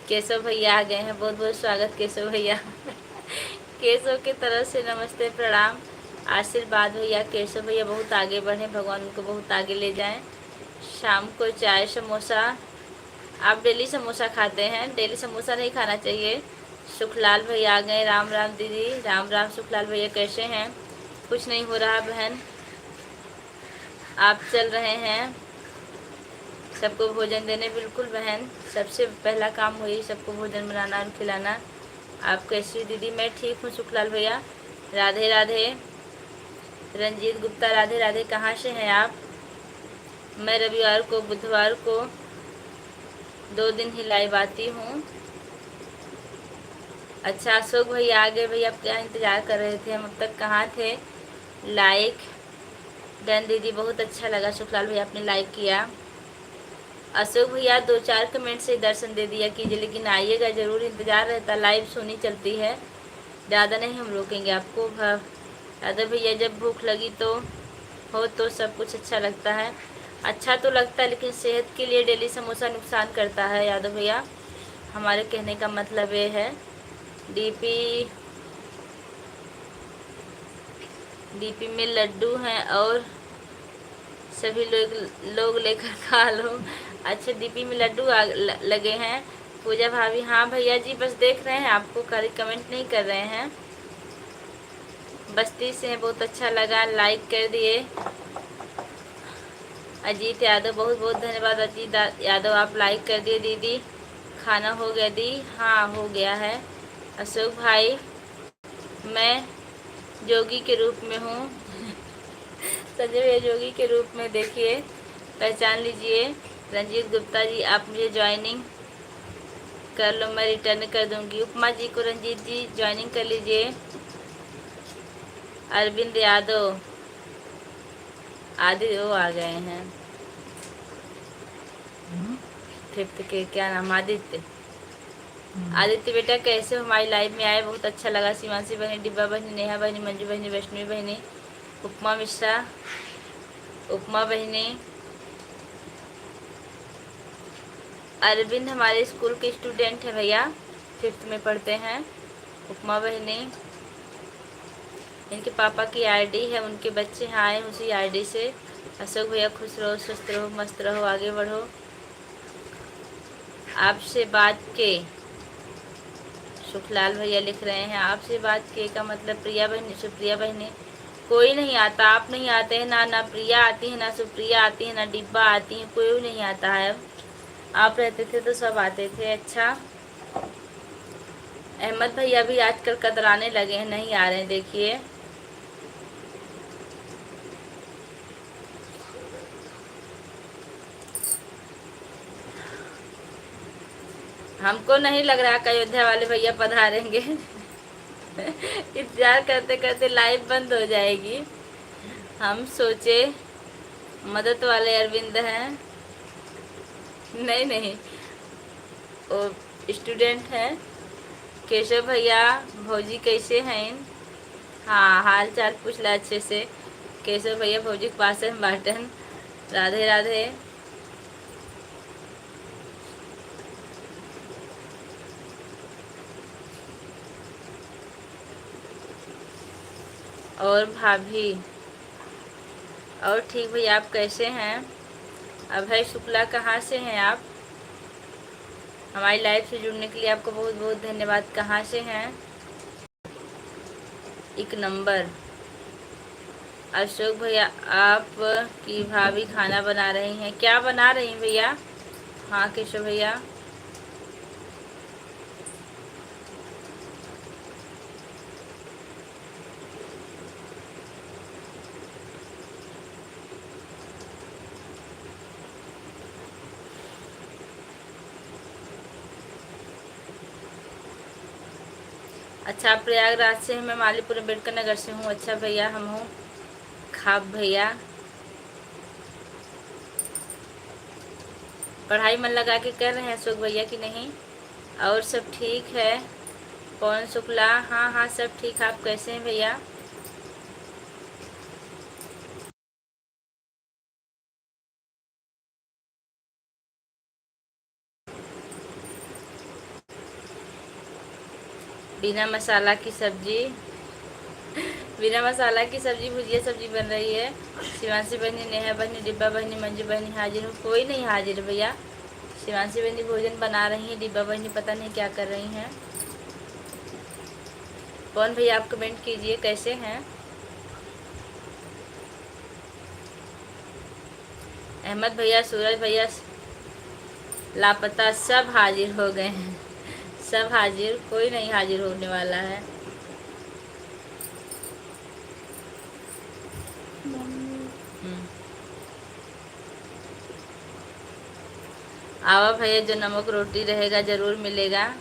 केशव भैया आ गए हैं, बहुत बहुत स्वागत केशव भैया। केशव की तरफ से नमस्ते प्रणाम, आशीर्वाद भैया। केशव भैया बहुत आगे बढ़े, भगवान उनको बहुत आगे ले जाएं। शाम को चाय समोसा, आप डेली समोसा खाते हैं? डेली समोसा नहीं खाना चाहिए। सुखलाल भैया आ गए, राम राम दीदी, राम राम। सुखलाल भैया कैसे हैं? कुछ नहीं हो रहा बहन, आप चल रहे हैं सबको भोजन देने। बिल्कुल बहन, सबसे पहला काम वही, सबको भोजन बनाना और खिलाना। आप कैसी दीदी? मैं ठीक हूँ सुखलाल भैया, राधे राधे। रंजीत गुप्ता राधे राधे, कहाँ से हैं आप? मैं रविवार को बुधवार को 2 दिन ही लाइव आती हूँ। अच्छा अशोक भैया आ गए, भैया आप क्या इंतज़ार कर रहे थे, हम अब तक कहाँ थे? लाइक डन दीदी, बहुत अच्छा लगा सुखलाल भैया आपने लाइक किया। अशोक भैया 2-4 कमेंट से दर्शन दे दिया कीजिए, लेकिन आइएगा ज़रूर, इंतज़ार रहता, लाइव सुनी चलती है, ज़्यादा नहीं हम रोकेंगे आपको। यादव भैया जब भूख लगी तो हो तो सब कुछ अच्छा लगता है। अच्छा तो लगता है, लेकिन सेहत के लिए डेली समोसा नुकसान करता है यादव भैया, हमारे कहने का मतलब ये है। डीपी में लड्डू हैं और सभी लोग लेकर खा लो। अच्छा डीपी में लड्डू लगे हैं। पूजा भाभी, हाँ भैया जी बस देख रहे हैं आपको, कमेंट नहीं कर रहे हैं। बस्ती से हैं, बहुत अच्छा लगा, लाइक कर दिए। अजीत यादव, बहुत बहुत धन्यवाद अजीत यादव, आप लाइक कर दिए। दीदी खाना हो गया दी? हाँ हो गया है। अशोक भाई मैं जोगी के रूप में हूँ। संजय भैया जोगी के रूप में देखिए, पहचान लीजिए। रंजीत गुप्ता जी आप मुझे ज्वाइनिंग कर लो, मैं रिटर्न कर दूंगी। उपमा जी को रंजीत जी ज्वाइनिंग कर लीजिए। अरविंद यादव, आदि वो आ गए हैं। फिफ्थ के क्या नाम, आदित्य। आदित्य बेटा कैसे हो, हमारी लाइफ में आए, बहुत अच्छा लगा। सीमांशी बहनी, डिब्बा बहनी, नेहा बहनी, मंजू बहनी, वैष्णवी बहनी, उपमा मिश्रा, उपमा बहनी। अरविंद हमारे स्कूल के स्टूडेंट है भैया, फिफ्थ में पढ़ते हैं। उपमा बहनी, इनके पापा की आईडी है, उनके बच्चे हैं आए उसी आईडी से। अशोक भैया खुश रहो, स्वस्थ रहो, मस्त रहो, आगे बढ़ो। आपसे बात के, सुखलाल भैया लिख रहे हैं, आपसे बात के का मतलब प्रिया बहनी, सुप्रिया बहनी। कोई नहीं आता, आप नहीं आते हैं ना, ना प्रिया आती है, ना सुप्रिया आती है, ना डिब्बा आती है, कोई नहीं आता है। आप रहते थे तो सब आते थे। अच्छा, अहमद भैया भी आजकल कतराने लगे हैं, नहीं आ रहे हैं, देखिए। हमको नहीं लग रहा कि अयोध्या वाले भैया पधारेंगे। इंतजार करते करते लाइव बंद हो जाएगी। हम सोचे मदद वाले अरविंद हैं, नहीं नहीं, वो स्टूडेंट हैं। केशव भैया, भौजी कैसे हैं? हाँ, हाल चाल पूछ ला अच्छे से। केशव भैया, भौजी के पास है बाटन। राधे राधे। और भाभी, और ठीक भैया, आप कैसे हैं? अभय शुक्ला, कहाँ से हैं आप? हमारी लाइफ से जुड़ने के लिए आपको बहुत बहुत धन्यवाद। कहाँ से हैं? एक नंबर। अशोक भैया, आप की भाभी खाना बना रही हैं, क्या बना रही हैं भैया? हाँ केशव भैया, अच्छा प्रयागराज से हैं, मैं मालीपुर अम्बेडकर नगर से हूँ। अच्छा भैया, हम हूँ खाब भैया। पढ़ाई मन लगा के कर रहे हैं अशोक भैया कि नहीं? और सब ठीक है? पवन शुक्ला, हाँ हाँ सब ठीक। आप कैसे हैं भैया? बिना मसाला की सब्जी, बिना मसाला की सब्जी, भुजिया सब्जी बन रही है। शिवांशी बहनी, नेहा बहनी, डिब्बा बहनी, मंजू बहनी हाजिर हूँ। कोई नहीं हाजिर भैया। शिवांशी बहनी भोजन बना रही हैं, डिब्बा बहनी पता नहीं क्या कर रही हैं। कौन भैया, आप कमेंट कीजिए कैसे हैं? अहमद भैया, सूरज भैया लापता, सब हाजिर हो गए हैं, सब हाजिर, कोई नहीं हाजिर होने वाला है। आवा भैया, जो नमक रोटी रहेगा ज़रूर मिलेगा।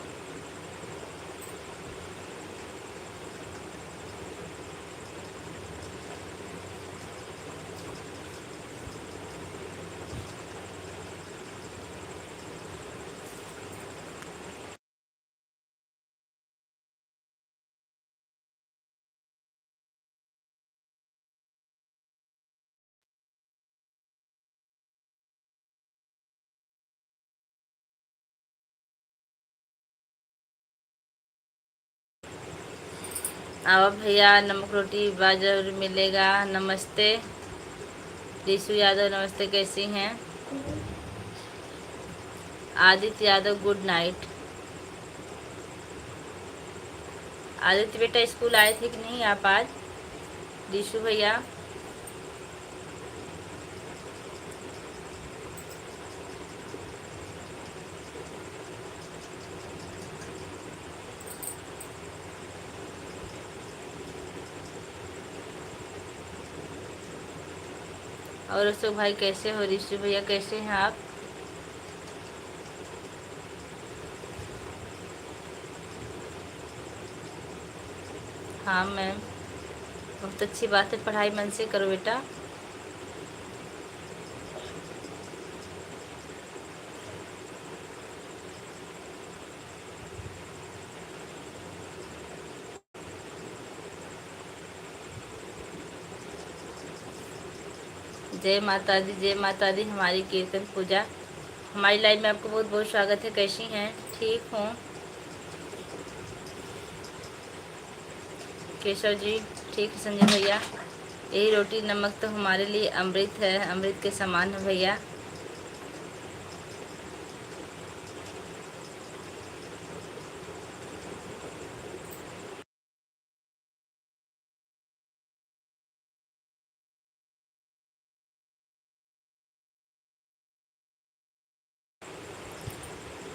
आवा भैया, नमक रोटी बाजर मिलेगा। नमस्ते रिशु यादव, नमस्ते, कैसी हैं? Aditya Yadav, good night. आदित्य बेटा, स्कूल आए थे कि नहीं आप आज? रिशु भैया, और अशोक भाई कैसे हो? रिशु भैया कैसे हैं आप? हाँ मैम। बहुत अच्छी बात है, पढ़ाई मन से करो बेटा। जय माता दी, जय माता दी। हमारी कीर्तन पूजा, हमारी लाइफ में आपको बहुत बहुत स्वागत है। कैसी हैं? ठीक हूँ केशव जी, ठीक है संजय भैया। यही रोटी नमक तो हमारे लिए अमृत है, अमृत के समान है भैया।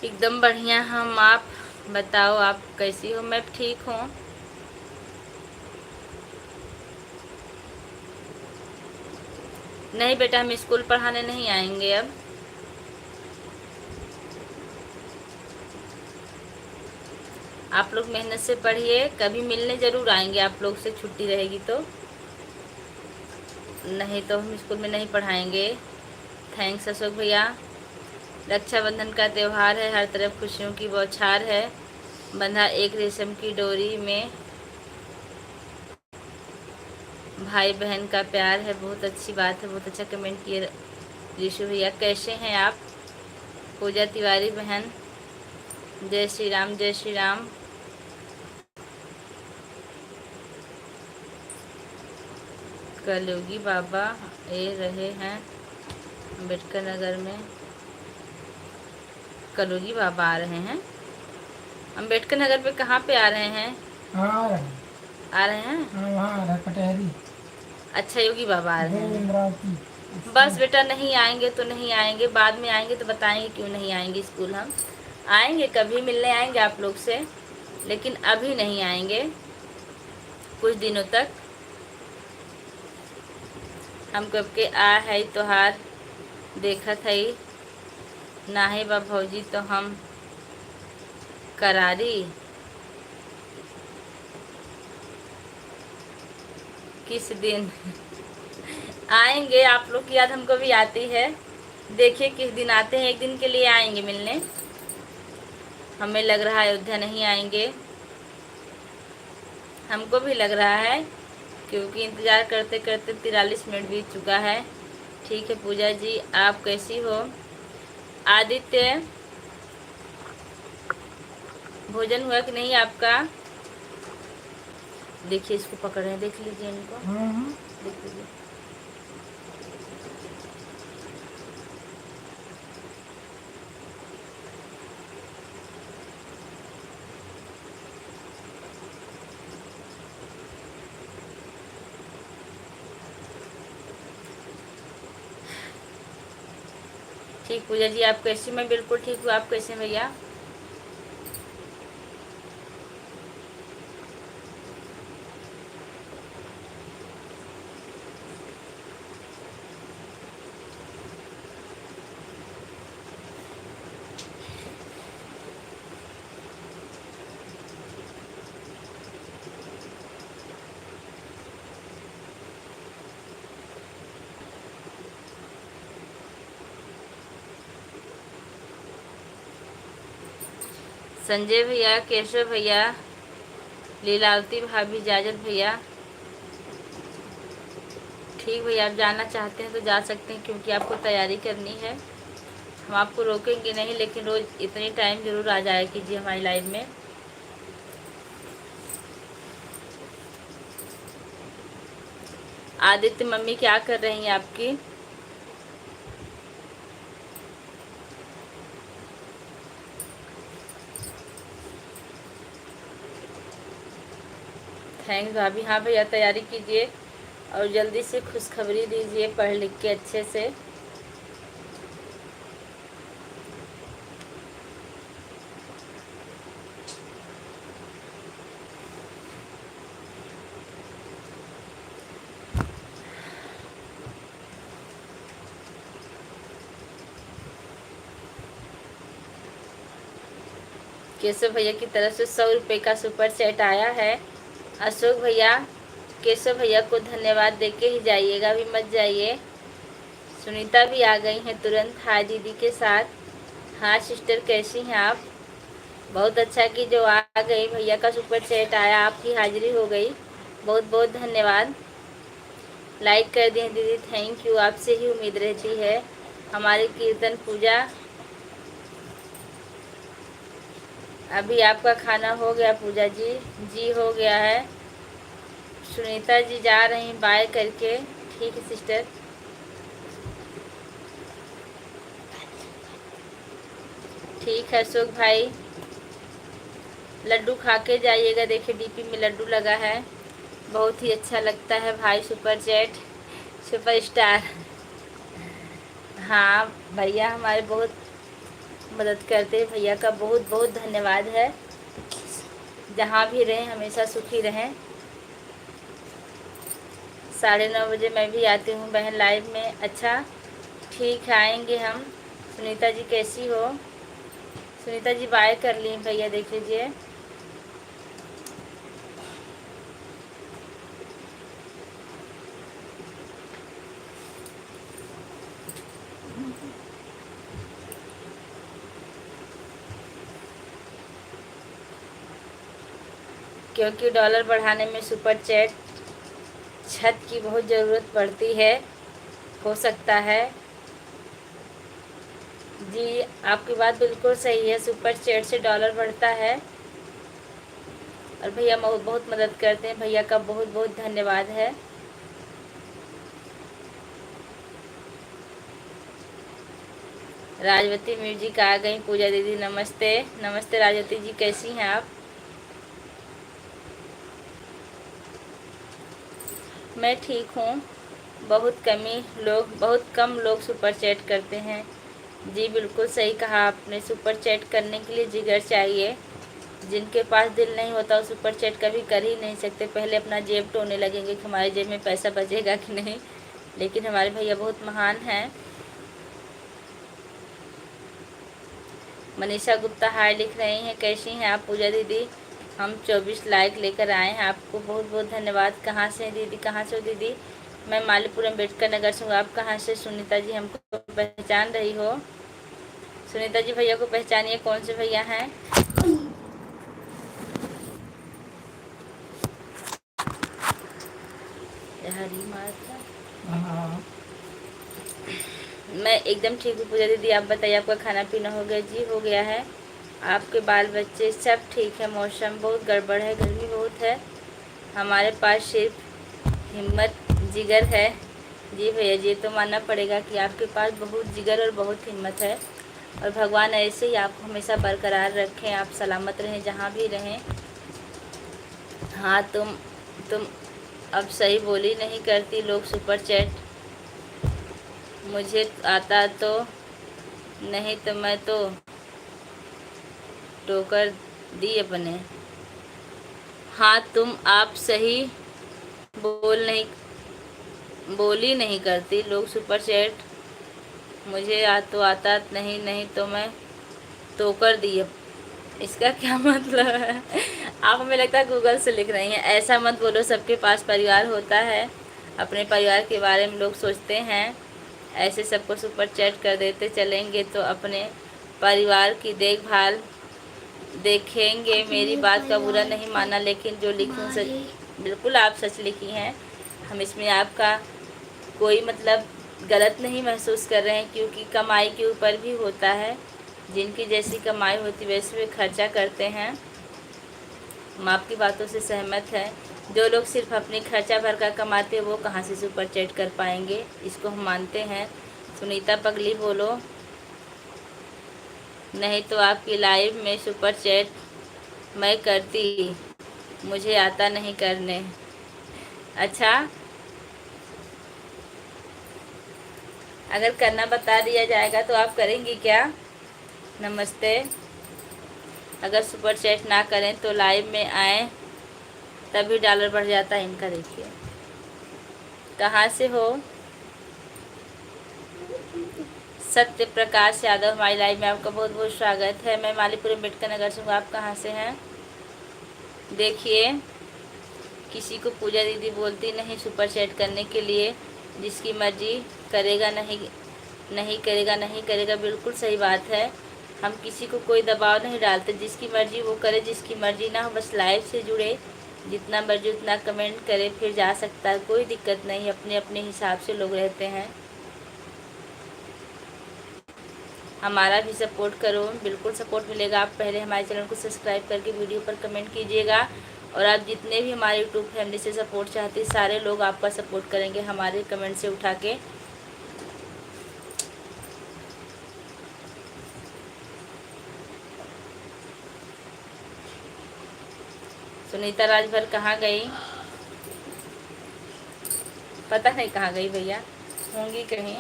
एकदम बढ़िया हम। आप बताओ, आप कैसी हो? मैं ठीक हूँ। नहीं बेटा, हम स्कूल पढ़ाने नहीं आएंगे अब। आप लोग मेहनत से पढ़िए, कभी मिलने ज़रूर आएंगे आप लोग से, छुट्टी रहेगी तो। नहीं तो हम स्कूल में नहीं पढ़ाएंगे। थैंक्स अशोक भैया। रक्षाबंधन का त्यौहार है, हर तरफ खुशियों की बौछार है, बंधा एक रेशम की डोरी में भाई बहन का प्यार है। बहुत अच्छी बात है, बहुत अच्छा कमेंट किए ऋषु भैया। कैसे हैं आप? पूजा तिवारी बहन, जय श्री राम, जय श्री राम। कलयुगी बाबा ए रहे हैं अम्बेडकर नगर में। कलयुगी बाबा आ रहे हैं अम्बेडकर नगर पे? कहाँ पे आ रहे हैं? हाँ आ रहे हैं। आ रहे हैं? हाँ वहाँ आ रहा है कटहरी। अच्छा, योगी बाबा आ रहे हैं। इंद्रावती। बस बेटा, नहीं आएंगे तो नहीं आएंगे, बाद में आएंगे तो बताएंगे क्यों नहीं आएंगे स्कूल। हम आएंगे, कभी मिलने आएंगे आप लोग से, लेकिन अभी नहीं आएंगे कुछ दिनों तक। हम कब के आ है तोहार देखत है नाहे बा भौजी तो हम करारी। किस दिन आएंगे? आप लोग की याद हमको भी आती है। देखिए किस दिन आते हैं, एक दिन के लिए आएंगे मिलने। हमें लग रहा है अयोध्या नहीं आएंगे, हमको भी लग रहा है, क्योंकि इंतज़ार करते करते 43 मिनट बीत चुका है। ठीक है पूजा जी, आप कैसी हो? आदित्य, भोजन हुआ कि नहीं आपका? देखिए इसको पकड़ रहे हैं, देख लीजिए इनको, देख लीजिए। ठीक पूजा जी, आप कैसी? मैं बिल्कुल ठीक हूँ, आप कैसे हैं भैया? संजय भैया, केशव भैया, लीलावती भाभी, जाजर भैया। ठीक भैया, आप जाना चाहते हैं तो जा सकते हैं, क्योंकि आपको तैयारी करनी है। हम आपको रोकेंगे नहीं, लेकिन रोज़ इतनी टाइम ज़रूर आ जाया कीजिए हमारी लाइफ में। आदित्य मम्मी क्या कर रही हैं आपकी? थैंक्स भाभी। हाँ भैया, तैयारी कीजिए और जल्दी से खुशखबरी दीजिए पढ़ लिख के अच्छे से। केशव भैया की तरफ से 100 रुपये का सुपर चैट आया है। अशोक भैया केशव भैया को धन्यवाद दे के ही जाइएगा, अभी मत जाइए। सुनीता भी आ गई हैं तुरंत हाय दीदी के साथ। हाँ सिस्टर कैसी हैं आप? बहुत अच्छा कि जो आ गई, भैया का सुपर चैट आया, आपकी हाजिरी हो गई, बहुत बहुत धन्यवाद। लाइक कर दिए दीदी, थैंक यू, आपसे ही उम्मीद रहती है। हमारी कीर्तन पूजा, अभी आपका खाना हो गया पूजा जी? जी हो गया है। सुनीता जी जा रही बाय करके, ठीक है सिस्टर। ठीक है अशोक भाई, लड्डू खा के जाइएगा। देखिए डीपी में लड्डू लगा है, बहुत ही अच्छा लगता है भाई। सुपर चैट सुपर स्टार, हाँ भैया हमारे बहुत मदद करते हैं, भैया का बहुत बहुत धन्यवाद है। जहाँ भी रहें हमेशा सुखी रहें। 9:30 बजे मैं भी आती हूँ बहन लाइव में। अच्छा ठीक है, आएंगे हम। सुनीता जी कैसी हो? सुनीता जी बाय कर ली भैया, देख लीजिए। क्योंकि डॉलर बढ़ाने में सुपर चैट छत की बहुत ज़रूरत पड़ती है, हो सकता है जी। आपकी बात बिल्कुल सही है, सुपर चैट से डॉलर बढ़ता है और भैया बहुत मदद करते हैं, भैया का बहुत बहुत धन्यवाद है। राजवती म्यूजिक आ गई। पूजा दीदी नमस्ते। नमस्ते राजवती जी, कैसी हैं आप? मैं ठीक हूँ। बहुत कम लोग सुपर चैट करते हैं। जी बिल्कुल सही कहा आपने, सुपर चैट करने के लिए जिगर चाहिए। जिनके पास दिल नहीं होता वो सुपर चैट कभी कर ही नहीं सकते, पहले अपना जेब टोने लगेंगे कि हमारे जेब में पैसा बचेगा कि नहीं। लेकिन हमारे भैया बहुत महान हैं। मनीषा गुप्ता हाय लिख रही हैं, कैसी हैं आप पूजा दीदी? हम 24 लाइक लेकर आए हैं, आपको बहुत बहुत धन्यवाद। कहाँ से हैं दीदी? कहाँ से हो दीदी? मैं मालीपुर अम्बेडकर नगर से हूँ। आप कहाँ से? सुनीता जी हमको पहचान रही हो? सुनीता जी भैया को पहचानिए, कौन से भैया हैं? हरी माता। हाँ मैं एकदम ठीक हूँ पूजा दीदी, आप बताइए आपका खाना पीना हो गया? जी हो गया है। आपके बाल बच्चे सब ठीक है? मौसम बहुत गड़बड़ है, गर्मी बहुत है, हमारे पास सिर्फ हिम्मत जिगर है। जी भैया जी, तो मानना पड़ेगा कि आपके पास बहुत जिगर और बहुत हिम्मत है, और भगवान ऐसे ही आपको हमेशा बरकरार रखें, आप सलामत रहें जहाँ भी रहें। हाँ तुम अब सही बोली नहीं करती लोग सुपर चैट, मुझे आता तो नहीं तो मैं तो टोकर दी अपने। हाँ तुम आप सही बोली नहीं करती लोग सुपर चैट, मुझे तो आता नहीं तो मैं तो कर दी। इसका क्या मतलब है? आप हमें लगता है गूगल से लिख रही हैं। ऐसा मत बोलो, सबके पास परिवार होता है, अपने परिवार के बारे में लोग सोचते हैं। ऐसे सबको सुपर चैट कर देते चलेंगे तो अपने परिवार की देखभाल देखेंगे। मेरी बात का बुरा नहीं माना, लेकिन जो लिखूँ सच, बिल्कुल आप सच लिखी हैं, हम इसमें आपका कोई मतलब गलत नहीं महसूस कर रहे हैं, क्योंकि कमाई के ऊपर भी होता है। जिनकी जैसी कमाई होती वैसे वे खर्चा करते हैं। हम आपकी बातों से सहमत हैं। जो लोग सिर्फ अपनी खर्चा भर का कमाते हैं वो कहाँ से सुपर चैट कर पाएंगे, इसको हम मानते हैं। सुनीता पगली बोलो, नहीं तो आपकी लाइव में सुपर चैट मैं करती, मुझे आता नहीं करने। अच्छा, अगर करना बता दिया जाएगा तो आप करेंगी क्या? नमस्ते। अगर सुपर चैट ना करें तो लाइव में आए तभी डॉलर बढ़ जाता है इनका। देखिए कहाँ से हो? सत्य प्रकाश यादव हमारी लाइव में आपका बहुत बहुत स्वागत है। मैं मालीपुर अम्बेडकर नगर से हूँ। आप कहाँ से हैं? देखिए किसी को पूजा दीदी बोलती नहीं सुपर चैट करने के लिए, जिसकी मर्जी करेगा, नहीं करेगा, नहीं करेगा। बिल्कुल सही बात है, हम किसी को कोई दबाव नहीं डालते, जिसकी मर्जी वो करे, जिसकी मर्जी ना हो बस लाइव से जुड़े, जितना मर्जी उतना कमेंट करे, फिर जा सकता है, कोई दिक्कत नहीं। अपने अपने हिसाब से लोग रहते हैं। हमारा भी सपोर्ट करो, बिल्कुल सपोर्ट मिलेगा। आप पहले हमारे चैनल को सब्सक्राइब करके वीडियो पर कमेंट कीजिएगा, और आप जितने भी हमारे यूट्यूब फैमिली से सपोर्ट चाहते हैं सारे लोग आपका सपोर्ट करेंगे हमारे कमेंट से उठा के। सुनीता राजभर कहाँ गई? पता नहीं कहाँ गई भैया, होंगी कहीं।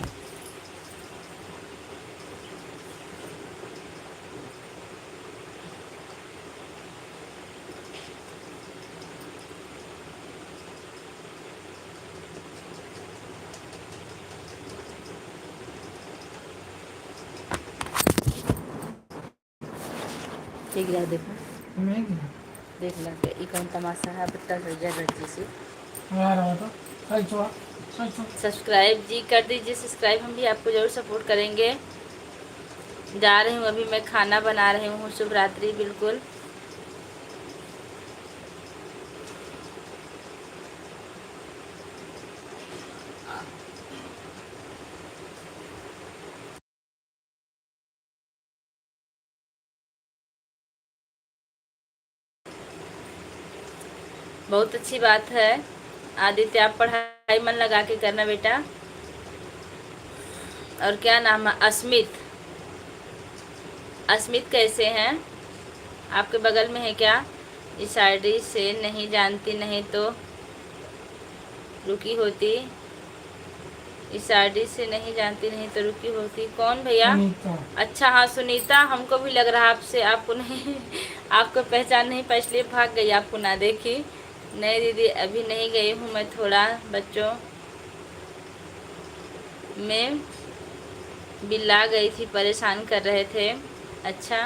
ठीक है, देखो मैं क्या देख ला के ई कौन तमाशा है बट्टा रजी से। आ रहा था सही छुआ सब्सक्राइब जी कर दीजिए, सब्सक्राइब, हम भी आपको ज़रूर सपोर्ट करेंगे। जा रही हूँ, अभी मैं खाना बना रही हूँ। शुभ रात्रि। बिल्कुल बहुत अच्छी बात है। आदित्य आप पढ़ाई मन लगा के करना बेटा। और क्या नाम है? अस्मित। अस्मित कैसे हैं? आपके बगल में है क्या? इस आईडी से नहीं जानती, नहीं तो रुकी होती। इस आईडी से नहीं जानती, नहीं तो रुकी होती। कौन भैया? सुनीता अच्छा हाँ सुनीता, हमको भी लग रहा आपसे, आपको नहीं आपको पहचान नहीं पाई इसलिए भाग गई, आपको ना देखी। नहीं दीदी अभी नहीं गई हूँ, मैं थोड़ा बच्चों में बिल्ला गई थी, परेशान कर रहे थे। अच्छा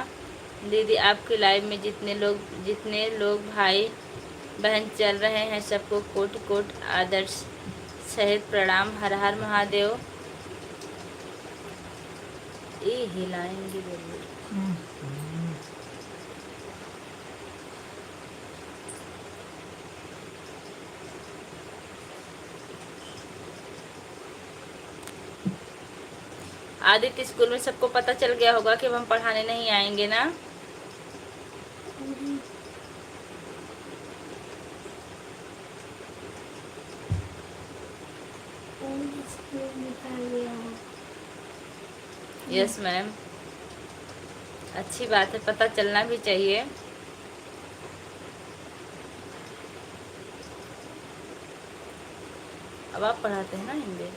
दीदी आपके लाइव में जितने लोग भाई बहन चल रहे हैं सबको कोट कोट आदर्श सहित प्रणाम। हर हर महादेव। ये हिलाएंगे जरूर। आदित्य स्कूल में सबको पता चल गया होगा कि अब हम पढ़ाने नहीं आएंगे ना? यस मैम, अच्छी बात है, पता चलना भी चाहिए। अब आप पढ़ाते हैं ना हिंदी,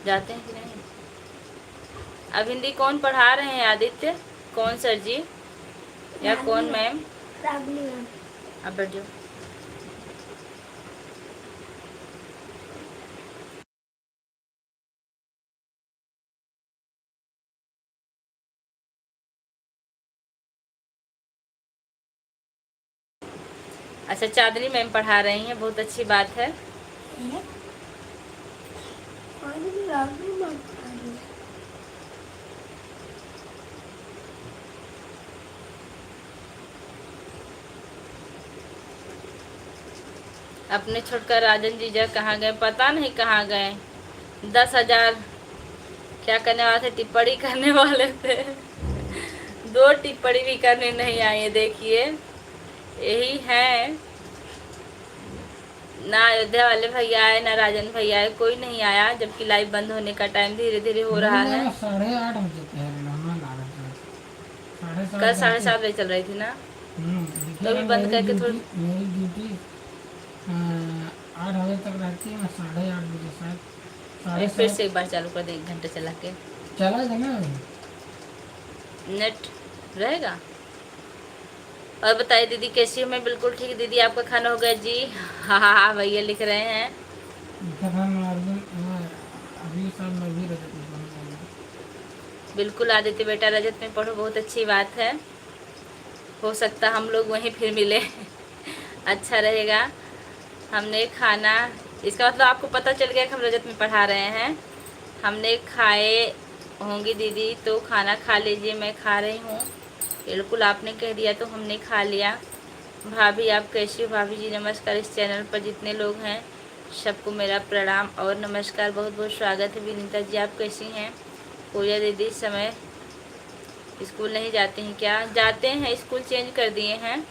जाते हैं कि नहीं? अब हिंदी कौन पढ़ा रहे हैं आदित्य? कौन सर जी या कौन मैम? रागनी मैम। अब बैठ जाओ। अच्छा चांदनी मैम पढ़ा रही हैं, बहुत अच्छी बात है। रागनी मैम पढ़ा रही है। अपने छोटकर राजन जीजा कहाँ गए? पता नहीं कहाँ गए। 10,000 क्या करने वाले थे? टिप्पणी करने वाले थे। 2 टिप्पणी भी करने नहीं आए। देखिए यही है ना, अयोध्या वाले भैया आए ना राजन भैया आए, कोई नहीं आया, जबकि लाइव बंद होने का टाइम धीरे धीरे हो रहा है। 8:30 बजे कल 7:30 बजे चल रही थी ना, तो भी बंद करके थोड़ी। मेरी ड्यूटी 8 बजे तक रहती है, मैं 8:30 बजे शायद फिर से एक बार चालू कर दे, 1 घंटा चला के चला जाना। नेट रहेगा। और बताइए दीदी कैसी हो? मैं बिल्कुल ठीक। दीदी आपका खाना हो गया जी? हाँ हाँ हाँ भैया लिख रहे हैं। अभी साल में भी रजत में पढ़ूंगा। बिल्कुल आदित्य बेटा रजत में पढ़ो, बहुत अच्छी बात है। हो सकता हम लोग वहीं फिर मिले अच्छा रहेगा। हमने खाना, इसका मतलब आपको पता चल गया कि हम रजत में पढ़ा रहे हैं। हमने खाए होंगी दीदी, तो खाना खा लीजिए। मैं खा रही हूँ। बिल्कुल, आपने कह दिया तो हमने खा लिया। भाभी आप कैसी हो? भाभी जी नमस्कार। इस चैनल पर जितने लोग हैं सबको मेरा प्रणाम और नमस्कार। बहुत बहुत स्वागत है। विनीता जी आप कैसी हैं? पूजा दीदी इस समय स्कूल नहीं जाते हैं क्या? जाते हैं, स्कूल चेंज कर दिए हैं।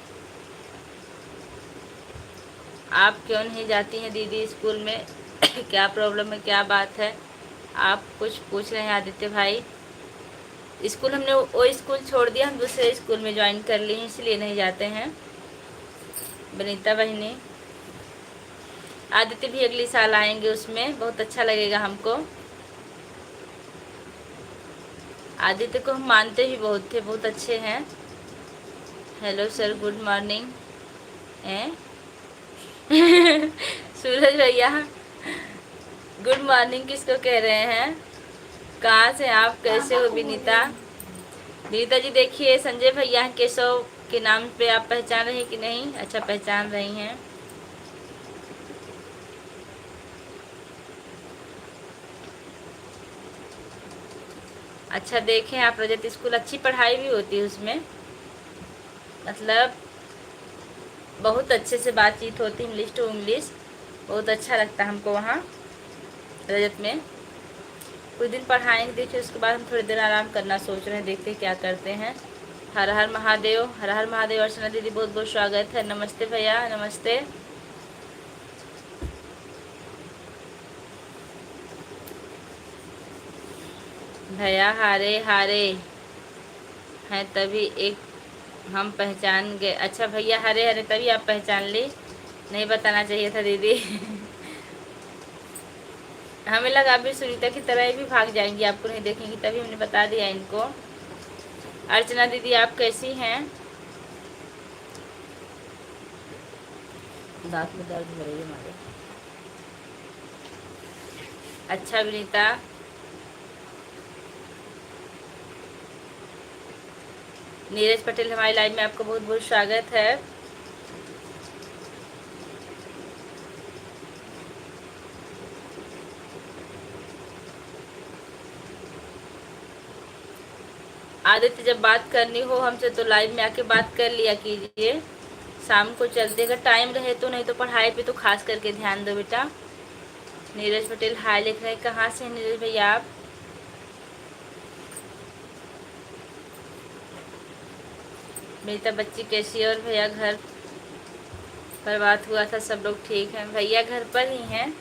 आप क्यों नहीं जाती हैं दीदी स्कूल में? क्या प्रॉब्लम है, क्या बात है? आप कुछ पूछ रहे हैं आदित्य भाई? स्कूल हमने वो स्कूल छोड़ दिया, हम दूसरे स्कूल में ज्वाइन कर लिए हैं, इसलिए नहीं जाते हैं। बनीता बहनी, आदित्य भी अगले साल आएंगे, उसमें बहुत अच्छा लगेगा हमको। आदित्य को हम मानते भी बहुत थे, बहुत अच्छे हैं। Hello sir, good morning. हैं सूरज भैया गुड मॉर्निंग किसको कह रहे हैं? कहाँ से आप, कैसे हो विनीता? विनीता जी देखिए, संजय भैया केशव के नाम पे आप पहचान रही हैं कि नहीं? अच्छा, पहचान रही हैं। अच्छा, देखें आप रजत स्कूल, अच्छी पढ़ाई भी होती है उसमें, मतलब बहुत अच्छे से बातचीत होती है, इंग्लिश टू इंग्लिश। बहुत अच्छा लगता है हमको वहाँ रजत में। कुछ दिन पढ़ाएंगे, देखिए उसके बाद हम थोड़ी देर आराम करना सोच रहे हैं, देखते हैं क्या करते हैं। हर हर महादेव, हर हर महादेव। अर्चना दीदी बहुत बहुत स्वागत है। नमस्ते भैया, नमस्ते। भैया हारे हारे हैं तभी एक हम पहचान गए। अच्छा भैया हरे हरे तभी आप पहचान ली, नहीं बताना चाहिए था दीदी। हमें लगा अभी सुनीता की तरह ही भी भाग जाएंगी, आपको नहीं देखेंगी, तभी हमने बता दिया इनको। अर्चना दीदी आप कैसी हैं? दांत में दर्द हो रही है हमारे। अच्छा विनीता, नीरज पटेल हमारी लाइव में आपका बहुत बहुत स्वागत है। आदित्य जब बात करनी हो हमसे तो लाइव में आके बात कर लिया कीजिए। शाम को चलते, अगर टाइम रहे तो, नहीं तो पढ़ाई पे तो खास करके ध्यान दो बेटा। नीरज पटेल हाय लिख रहे हैं, कहाँ से हैं नीरज भैया आप? मेरी बच्ची कैसी है? और भैया घर पर बात हुआ था, सब लोग ठीक हैं? भैया घर पर ही हैं,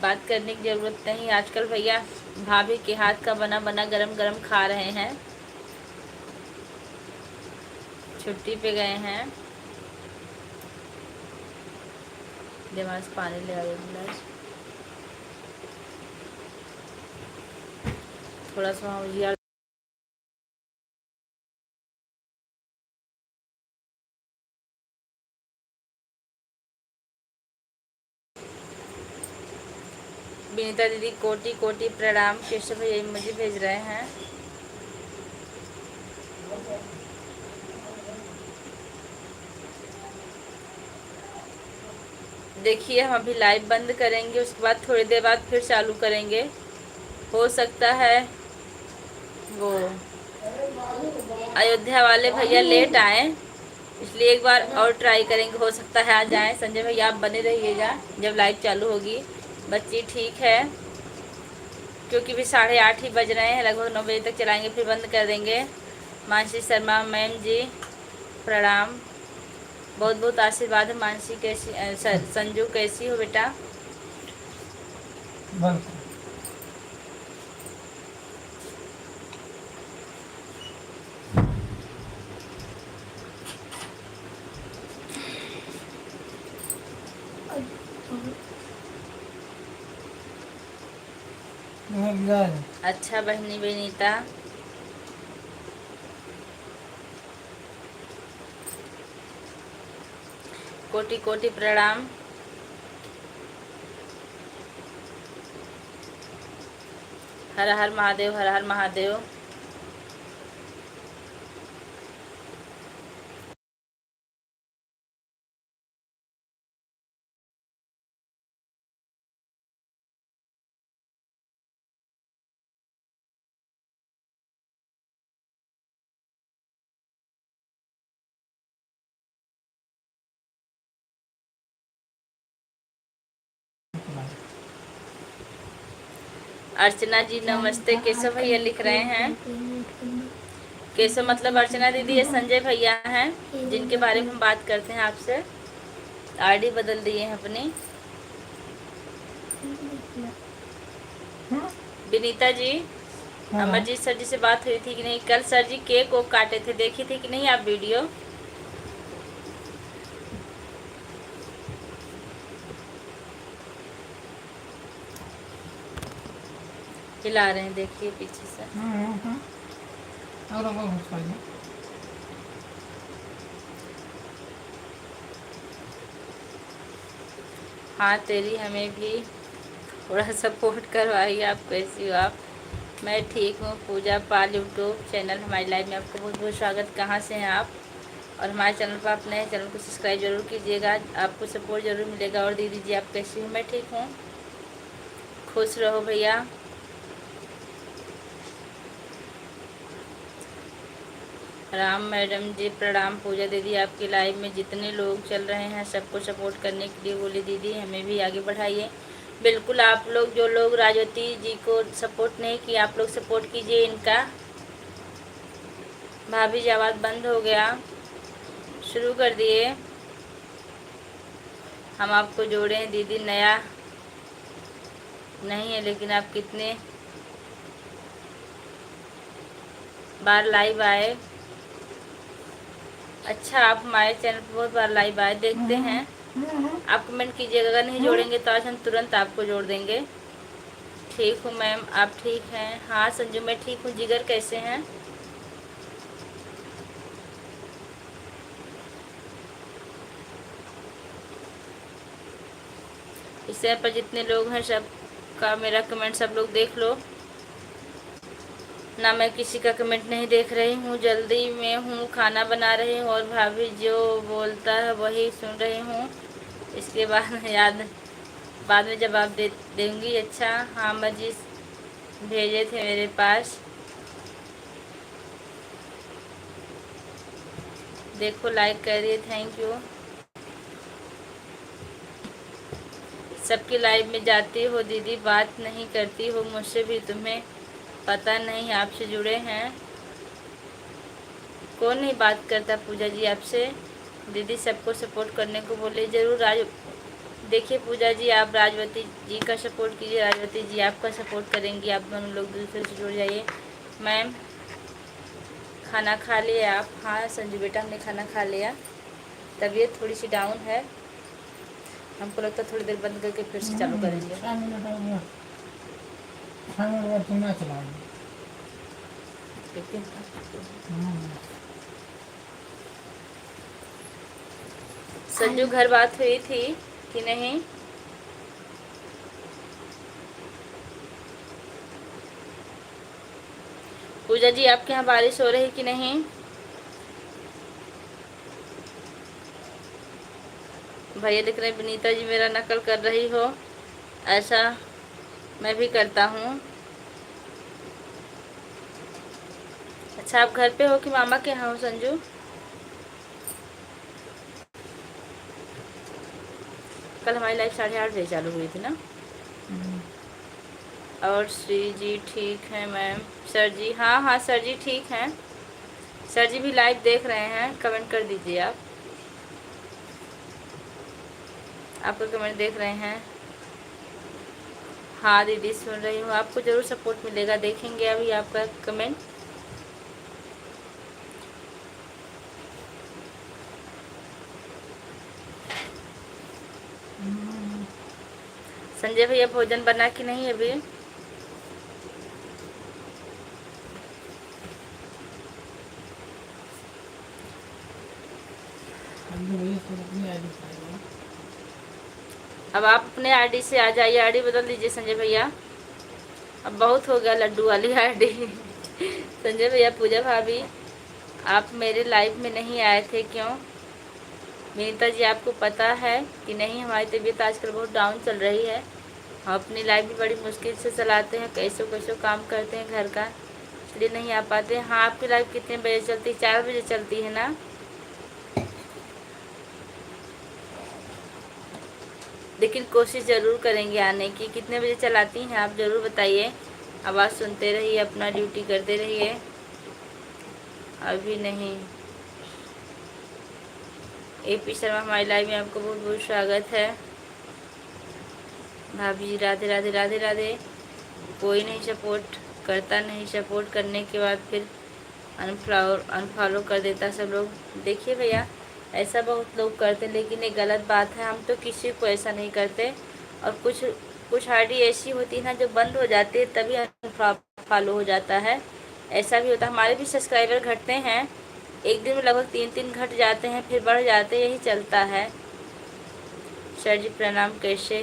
बात करने की ज़रूरत नहीं। आजकल भैया भाभी के हाथ का बना बना गरम गरम खा रहे हैं, छुट्टी पे गए हैं। दिमाग से पानी ले आए गिलास, थोड़ा सा यार। विनीता दीदी कोटि कोटि प्रणाम। केशव भैया मुझे भेज रहे हैं। देखिए हम अभी लाइव बंद करेंगे, उसके बाद थोड़ी देर बाद फिर चालू करेंगे। हो सकता है वो अयोध्या वाले भैया लेट आए, इसलिए एक बार और ट्राई करेंगे, हो सकता है आ जाएं। संजय भैया आप बने रहिएगा जब लाइव चालू होगी। बच्ची ठीक है? क्योंकि भी 8:30 ही बज रहे हैं, लगभग 9 बजे तक चलाएंगे, फिर बंद कर देंगे। मानसी शर्मा मैम जी प्रणाम, बहुत बहुत आशीर्वाद है। मानसी कैसी, संजू कैसी हो बेटा? बंद कर। अच्छा बहनी विनीता, कोटि कोटि प्रणाम। हर हर महादेव, हर हर महादेव। अर्चना जी नमस्ते। केशव भैया लिख रहे हैं। केशव मतलब अर्चना दीदी, ये संजय भैया हैं जिनके बारे में हम बात करते हैं आपसे। आईडी बदल दिए हैं अपनी। विनीता जी, अमरजीत सर जी से बात हुई थी कि नहीं? कल सर जी केक वो काटे थे, देखी थी कि नहीं आप वीडियो? हिला रहे हैं, देखिए पीछे से। और हाँ तेरी हमें भी थोड़ा सपोर्ट करवाइए। आप कैसी हो? आप? मैं ठीक हूँ। पूजा पाल यूट्यूब चैनल हमारी लाइव में आपका बहुत बहुत स्वागत। कहाँ से हैं आप? और हमारे चैनल पर आप नए चैनल को सब्सक्राइब जरूर कीजिएगा, आपको सपोर्ट जरूर मिलेगा। और दीदी जी आप कैसी हो? मैं ठीक हूँ। खुश रहो भैया। राम मैडम जी प्रणाम। पूजा दीदी आपकी लाइव में जितने लोग चल रहे हैं सबको सपोर्ट करने के लिए बोली दीदी, हमें भी आगे बढ़ाइए। बिल्कुल, आप लोग जो लोग राजवती जी को सपोर्ट नहीं किए, आप लोग सपोर्ट कीजिए इनका। भाभी जी आवाज़ बंद हो गया, शुरू कर दिए। हम आपको जोड़े हैं दीदी, नया नहीं है लेकिन आप कितने बार लाइव आए। अच्छा, आप हमारे चैनल पर बहुत बार लाइव आए, देखते हैं। आप कमेंट कीजिएगा, अगर नहीं जोड़ेंगे तो आज हम तुरंत आपको जोड़ देंगे। ठीक हूँ मैम, आप ठीक हैं? हाँ संजू मैं ठीक हूँ। जिगर कैसे हैं? इस चैनल पर जितने लोग हैं सब का मेरा कमेंट सब लोग देख लो ना, मैं किसी का कमेंट नहीं देख रही हूँ। जल्दी में हूँ, खाना बना रही हूँ और भाभी जो बोलता है वही सुन रही हूँ, इसके बाद में जवाब देंगी। अच्छा हाँ मजी भेजे थे मेरे पास, देखो लाइक कर दिए, थैंक यू। सबकी लाइव में जाती हो दीदी, बात नहीं करती हो मुझसे भी, तुम्हें पता नहीं आपसे जुड़े हैं। कौन नहीं बात करता पूजा जी आपसे? दीदी सबको सपोर्ट करने को बोले जरूर। देखिए पूजा जी, आप राजवती जी का सपोर्ट कीजिए, राजवती जी आपका सपोर्ट करेंगी। आप दोनों लोग दूसरे से जुड़ जाइए। मैम खाना खा लिया आप? हाँ संजू बेटा हमने खाना खा लिया। तबीयत थोड़ी सी डाउन है, हमको लगता है थोड़ी देर बंद करके फिर से चालू करेंगे। संजू घर बात हुई थी कि नहीं? पूजा जी आपके यहाँ बारिश हो रही कि नहीं? भैया लिख रहे विनीता जी मेरा नकल कर रही हो, ऐसा मैं भी करता हूँ। अच्छा आप घर पे हो कि मामा के यहाँ हो संजू? कल हमारी लाइफ 8:30 बजे चालू हुई थी ना। और श्री जी ठीक है मैम? सर जी हाँ हाँ सर जी ठीक हैं। सर जी भी लाइव देख रहे हैं, कमेंट कर दीजिए आप, आपका कमेंट देख रहे हैं। हाँ दीदी सुन रही हूँ, आपको ज़रूर सपोर्ट मिलेगा, देखेंगे अभी आपका कमेंट। संजय भैया भोजन बना कि नहीं अभी? अब आप अपने आईडी से आ जाइए, आईडी बदल दीजिए संजय भैया, अब बहुत हो गया लड्डू वाली आईडी। संजय भैया पूजा भाभी आप मेरे लाइव में नहीं आए थे क्यों? विनीता जी आपको पता है कि नहीं, हमारी तबीयत आजकल बहुत डाउन चल रही है, हम अपनी लाइफ भी बड़ी मुश्किल से चलाते हैं, कैसो कैसो काम करते हैं घर का, इसलिए नहीं आ पाते। हाँ आपकी लाइफ कितने बजे चलती है? 4 बजे चलती है ना? लेकिन कोशिश ज़रूर करेंगे आने की। कितने बजे चलाती हैं आप ज़रूर बताइए। आवाज़ सुनते रहिए, अपना ड्यूटी करते रहिए। अभी नहीं। AP शर्मा हमारी लाइव में आपको बहुत बहुत स्वागत है। भाभी जी राधे राधे राधे राधे। कोई नहीं सपोर्ट करता, नहीं सपोर्ट करने के बाद फिर अनफॉलो कर देता सब लोग। देखिए भैया, ऐसा बहुत लोग करते, लेकिन ये गलत बात है। हम तो किसी को ऐसा नहीं करते। और कुछ आईडी ऐसी होती है ना जो बंद हो जाती है, तभी अनफॉलो हो जाता है। ऐसा भी होता है, हमारे भी सब्सक्राइबर घटते हैं। एक दिन में लगभग 3 घट जाते हैं, फिर बढ़ जाते हैं, यही चलता है। सर जी प्रणाम, कैसे,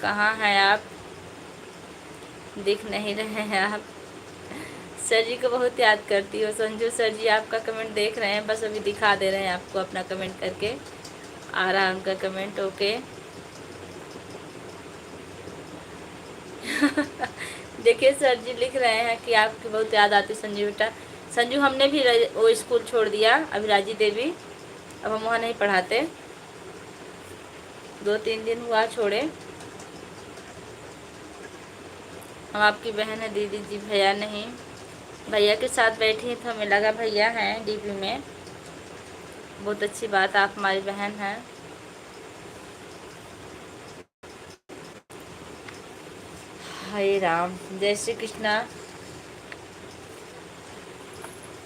कहाँ हैं आप? दिख नहीं रहे हैं आप। सर जी को बहुत याद करती हो। संजू सर जी आपका कमेंट देख रहे हैं, बस अभी दिखा दे रहे हैं आपको अपना कमेंट करके। आ रहा है उनका कमेंट, ओके। देखिए सर जी लिख रहे हैं कि आपकी बहुत याद आती संजू बेटा। संजू हमने भी वो स्कूल छोड़ दिया, अभिराजी देवी। अब हम वहाँ नहीं पढ़ाते, 2-3 दिन हुआ छोड़े। हम आपकी बहन है दीदी जी। भैया नहीं, भैया के साथ बैठी तो हमें लगा भैया हैं डीपी में। बहुत अच्छी बात, आप हमारी बहन हैं। हरे राम, जय श्री कृष्णा।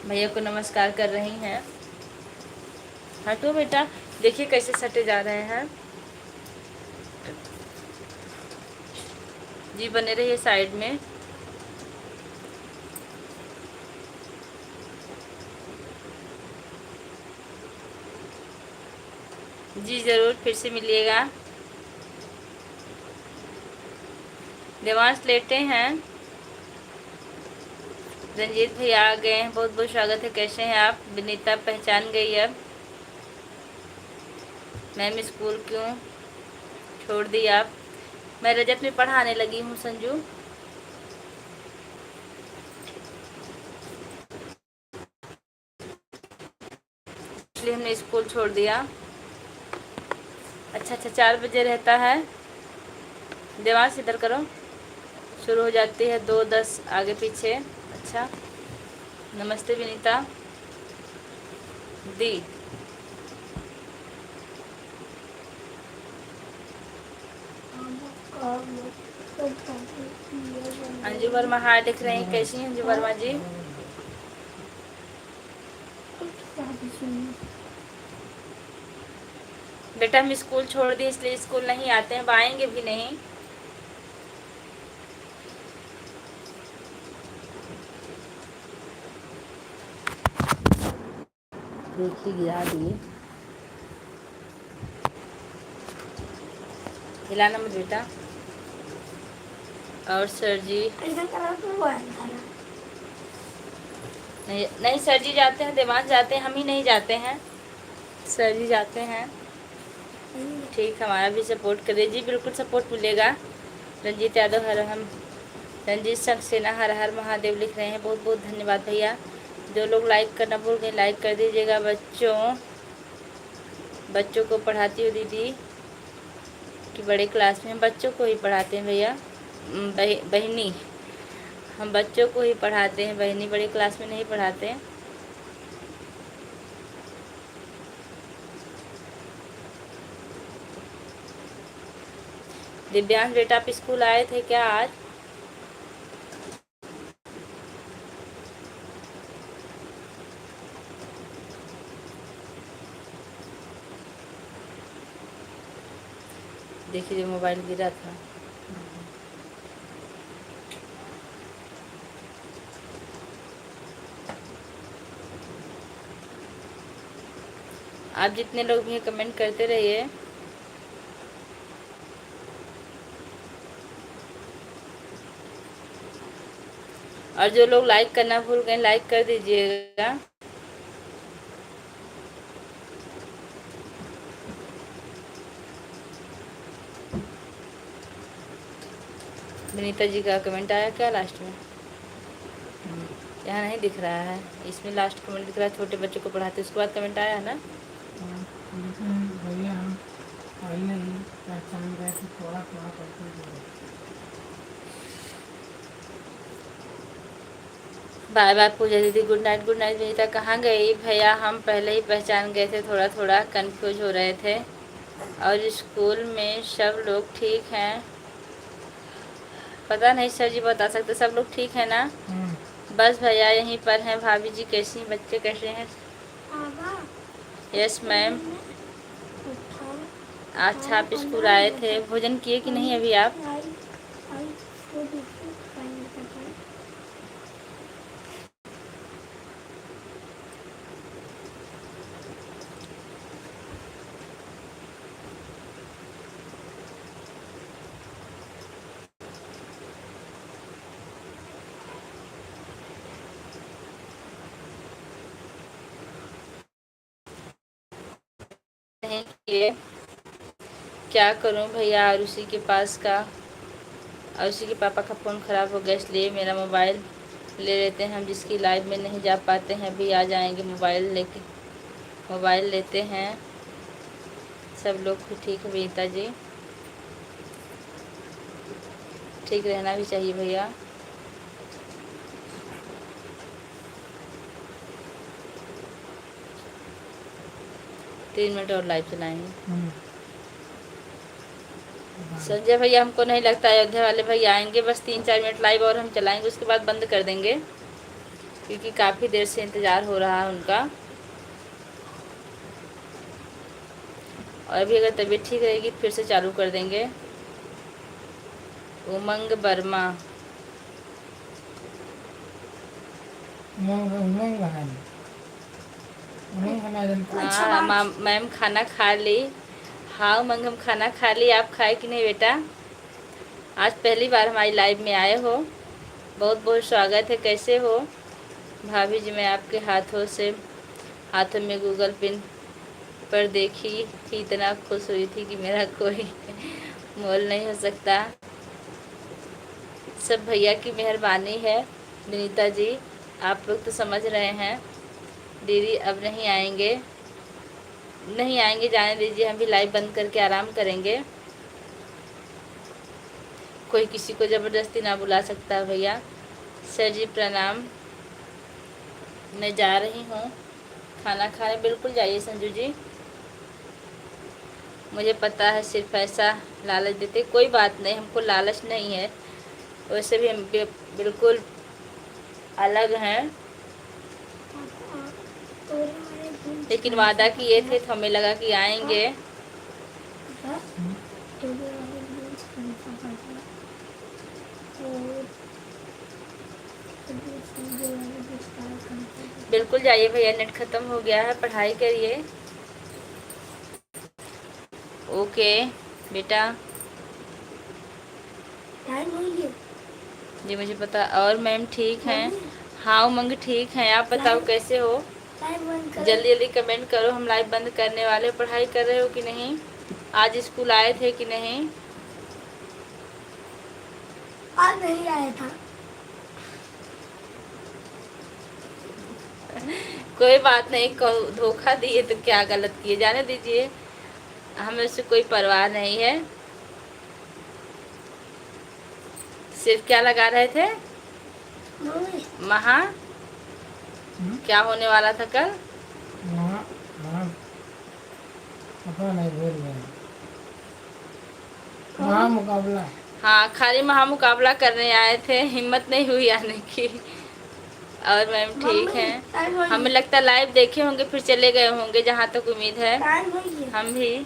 भैया को नमस्कार कर रही हैं। हाँ तो बेटा, देखिए कैसे सटे जा रहे हैं जी। बने रहिए साइड में। जी ज़रूर, फिर से मिलिएगा। देवांश लेटे हैं। रंजीत भैया आ गए हैं, बहुत बहुत स्वागत है। कैसे हैं आप? विनीता पहचान गई अब। मैम स्कूल क्यों छोड़ दी आप? मैं रजत में पढ़ाने लगी हूँ संजू। इसलिए हमने स्कूल छोड़ दिया। अच्छा 4 बजे रहता है। देवांश इधर करो। शुरू हो जाती है 2:10 आगे पीछे। अच्छा, नमस्ते विनीता दी। अंजू वर्मा हाय लिख रही हैं। कैसी हैं अंजू वर्मा जी? बेटा हम स्कूल छोड़ दिए, इसलिए स्कूल नहीं आते हैं, अब आएंगे भी नहीं। देखिए गिरा दिए। हिलाना मत बेटा। और सर जी नहीं सर जी जाते हैं, देवांश जाते हैं, हम ही नहीं जाते हैं, सर जी जाते हैं। ठीक, हमारा भी सपोर्ट करिए जी, बिल्कुल सपोर्ट मिलेगा। रंजीत यादव हर हम रंजीत सक्सेना हर हर महादेव लिख रहे हैं, बहुत बहुत धन्यवाद भैया। जो लोग लाइक करना भूल गए लाइक कर दीजिएगा। बच्चों को पढ़ाती हो दीदी कि बड़े क्लास में? बच्चों को ही पढ़ाते हैं भैया। बहनी, हम बच्चों को ही पढ़ाते हैं बहनी, बड़े क्लास में नहीं पढ़ाते हैं। दिव्यांश बेटा आप स्कूल आए थे क्या आज? देखिए जो मोबाइल गिरा था। आप जितने लोग भी कमेंट करते रहिए। और जो लोग लाइक करना भूल गए लाइक कर दीजिएगा। विनीता जी का कमेंट आया क्या लास्ट में? यहाँ नहीं दिख रहा है, इसमें लास्ट कमेंट दिख रहा है, छोटे बच्चों को पढ़ाते, उसके बाद कमेंट आया है ना। भैया हम पहले ही पहचान गए थे, थोड़ा थोड़ा करके बाय बाय पूजा दीदी, good night. Good night Vinita. कहाँ गई भैया? हम पहले ही पहचान गए थे, थोड़ा थोड़ा कंफ्यूज हो रहे थे। और स्कूल में सब लोग ठीक हैं? पता नहीं सर जी, बता सकते सब लोग ठीक है ना? बस भैया यहीं पर हैं। भाभी जी कैसी हैं? बच्चे कैसे हैं? Yes ma'am. अच्छा, आप स्कूल आए थे, भोजन किए कि नहीं अभी आप? नहीं किए। क्या करूं भैया, आरुषि के पास का, आरुषि के पापा का फ़ोन ख़राब हो गया, इसलिए मेरा मोबाइल ले लेते हैं हम, जिसकी लाइव में नहीं जा पाते हैं। अभी आ जाएंगे, मोबाइल लेके मोबाइल लेते हैं। सब लोग ठीक है विनीता जी, ठीक रहना भी चाहिए भैया। तीन मिनट और लाइव चलाएंगे। संजय भैया, हमको नहीं लगता अयोध्या वाले भैया आएंगे, बस 3-4 मिनट लाइव और हम चलाएंगे, उसके बाद बंद कर देंगे, क्योंकि काफ़ी देर से इंतज़ार हो रहा है उनका। और अभी अगर तबीयत ठीक रहेगी फिर से चालू कर देंगे। उमंग वर्मा, हाँ मैम खाना खा ली। हाँ उमंग, हम खाना खा ली, आप खाए कि नहीं बेटा? आज पहली बार हमारी लाइव में आए हो, बहुत बहुत स्वागत है। कैसे हो भाभी जी? मैं आपके हाथों में गूगल पिन पर देखी थी, इतना खुश हुई थी कि मेरा कोई मोल नहीं हो सकता। सब भैया की मेहरबानी है विनीता जी, आप लोग तो समझ रहे हैं। दीदी अब नहीं आएंगे, नहीं आएंगे, जाने दीजिए, हम भी लाइव बंद करके आराम करेंगे। कोई किसी को ज़बरदस्ती ना बुला सकता भैया। सर जी प्रणाम, मैं जा रही हूँ खाना खाने। बिल्कुल जाइए संजू जी, मुझे पता है सिर्फ ऐसा लालच देते। कोई बात नहीं, हमको लालच नहीं है, वैसे भी हम बिल्कुल अलग हैं, लेकिन वादा किए थे तो हमें लगा कि आएंगे। बिल्कुल जाइए भैया, नेट ख़त्म हो गया है, पढ़ाई करिए। ओके बेटा जी, मुझे पता। और मैम ठीक हैं? हाँ उमंग ठीक हैं, आप बताओ कैसे हो? जल्दी जल्दी कमेंट करो, हम लाइव बंद करने वाले। पढ़ाई कर रहे हो कि नहीं? आज स्कूल आए थे कि नहीं? आज नहीं आया था। कोई बात नहीं, धोखा दिए तो क्या गलत किए, जाने दीजिए, हमें से कोई परवाह नहीं है। सिर्फ क्या लगा रहे थे? महा क्या होने वाला था कल? महामुकाबला। हाँ, खाली महामुकाबला करने आए थे, हिम्मत नहीं हुई आने की। और मैम ठीक हैं, हमें लगता है लाइव देखे होंगे फिर चले गए होंगे, जहाँ तक उम्मीद है। हम भी।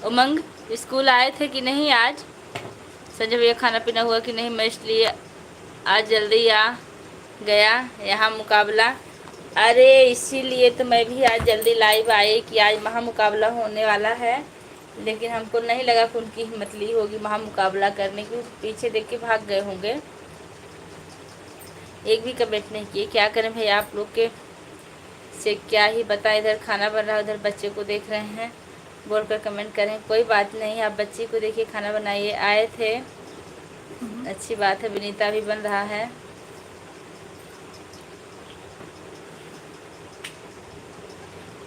उमंग स्कूल आए थे कि नहीं आज? संजय भैया खाना पीना हुआ कि नहीं? मैं इसलिए आज जल्दी आ गया यहाँ मुकाबला। अरे इसीलिए तो मैं भी आज जल्दी लाइव आई कि आज महामुकाबला होने वाला है, लेकिन हमको नहीं लगा कि उनकी हिम्मत ली होगी महामुकाबला करने की, पीछे देख के भाग गए होंगे। एक भी कमेंट नहीं किए। क्या करें भाई, आप लोग के से क्या ही बताएं, इधर खाना बन रहा है, उधर बच्चे को देख रहे हैं, बोलकर कमेंट करें। कोई बात नहीं, आप बच्ची को देखिए, खाना बनाइए। आए थे, अच्छी बात है। विनीता भी बन रहा है।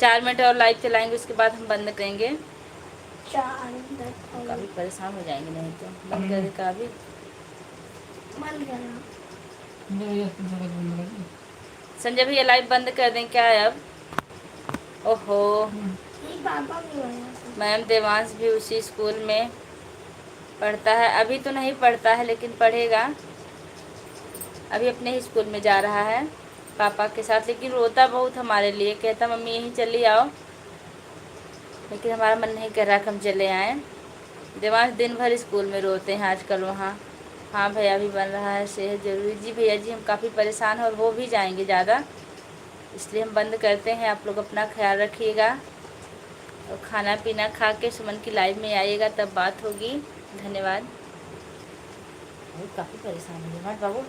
चार मिनट और लाइव चलाएंगे, उसके बाद हम बंद करेंगे। काफ़ी परेशान हो जाएंगे नहीं तो। बंद कर दे काफ़ी। संजय भैया तुम सड़क बंद कर दी। संजय भैया लाइव बंद कर दें क्या है अब? ओहो, नहीं पापा भी आया था। मैम देवांश भी उसी स्कूल में पढ़ता है। अभी तो नहीं पढ़ता है लेकिन पढ़ेगा। अभी अपने ही स्कूल में जा रहा है पापा के साथ, लेकिन रोता बहुत हमारे लिए, कहता मम्मी यहीं चली आओ, लेकिन हमारा मन नहीं कर रहा कि हम चले आएँ। देवांश दिन भर स्कूल में रोते हैं आजकल वहाँ। हाँ भैया भी बन रहा है, सेहत जरूरी। जी भैया जी, हम काफ़ी परेशान हैं और हो भी जाएंगे ज़्यादा, इसलिए हम बंद करते हैं। आप लोग अपना ख्याल रखिएगा और खाना पीना खा के सुमन की लाइव में आइएगा, तब बात होगी। धन्यवाद। काफ़ी परेशान है बाबू।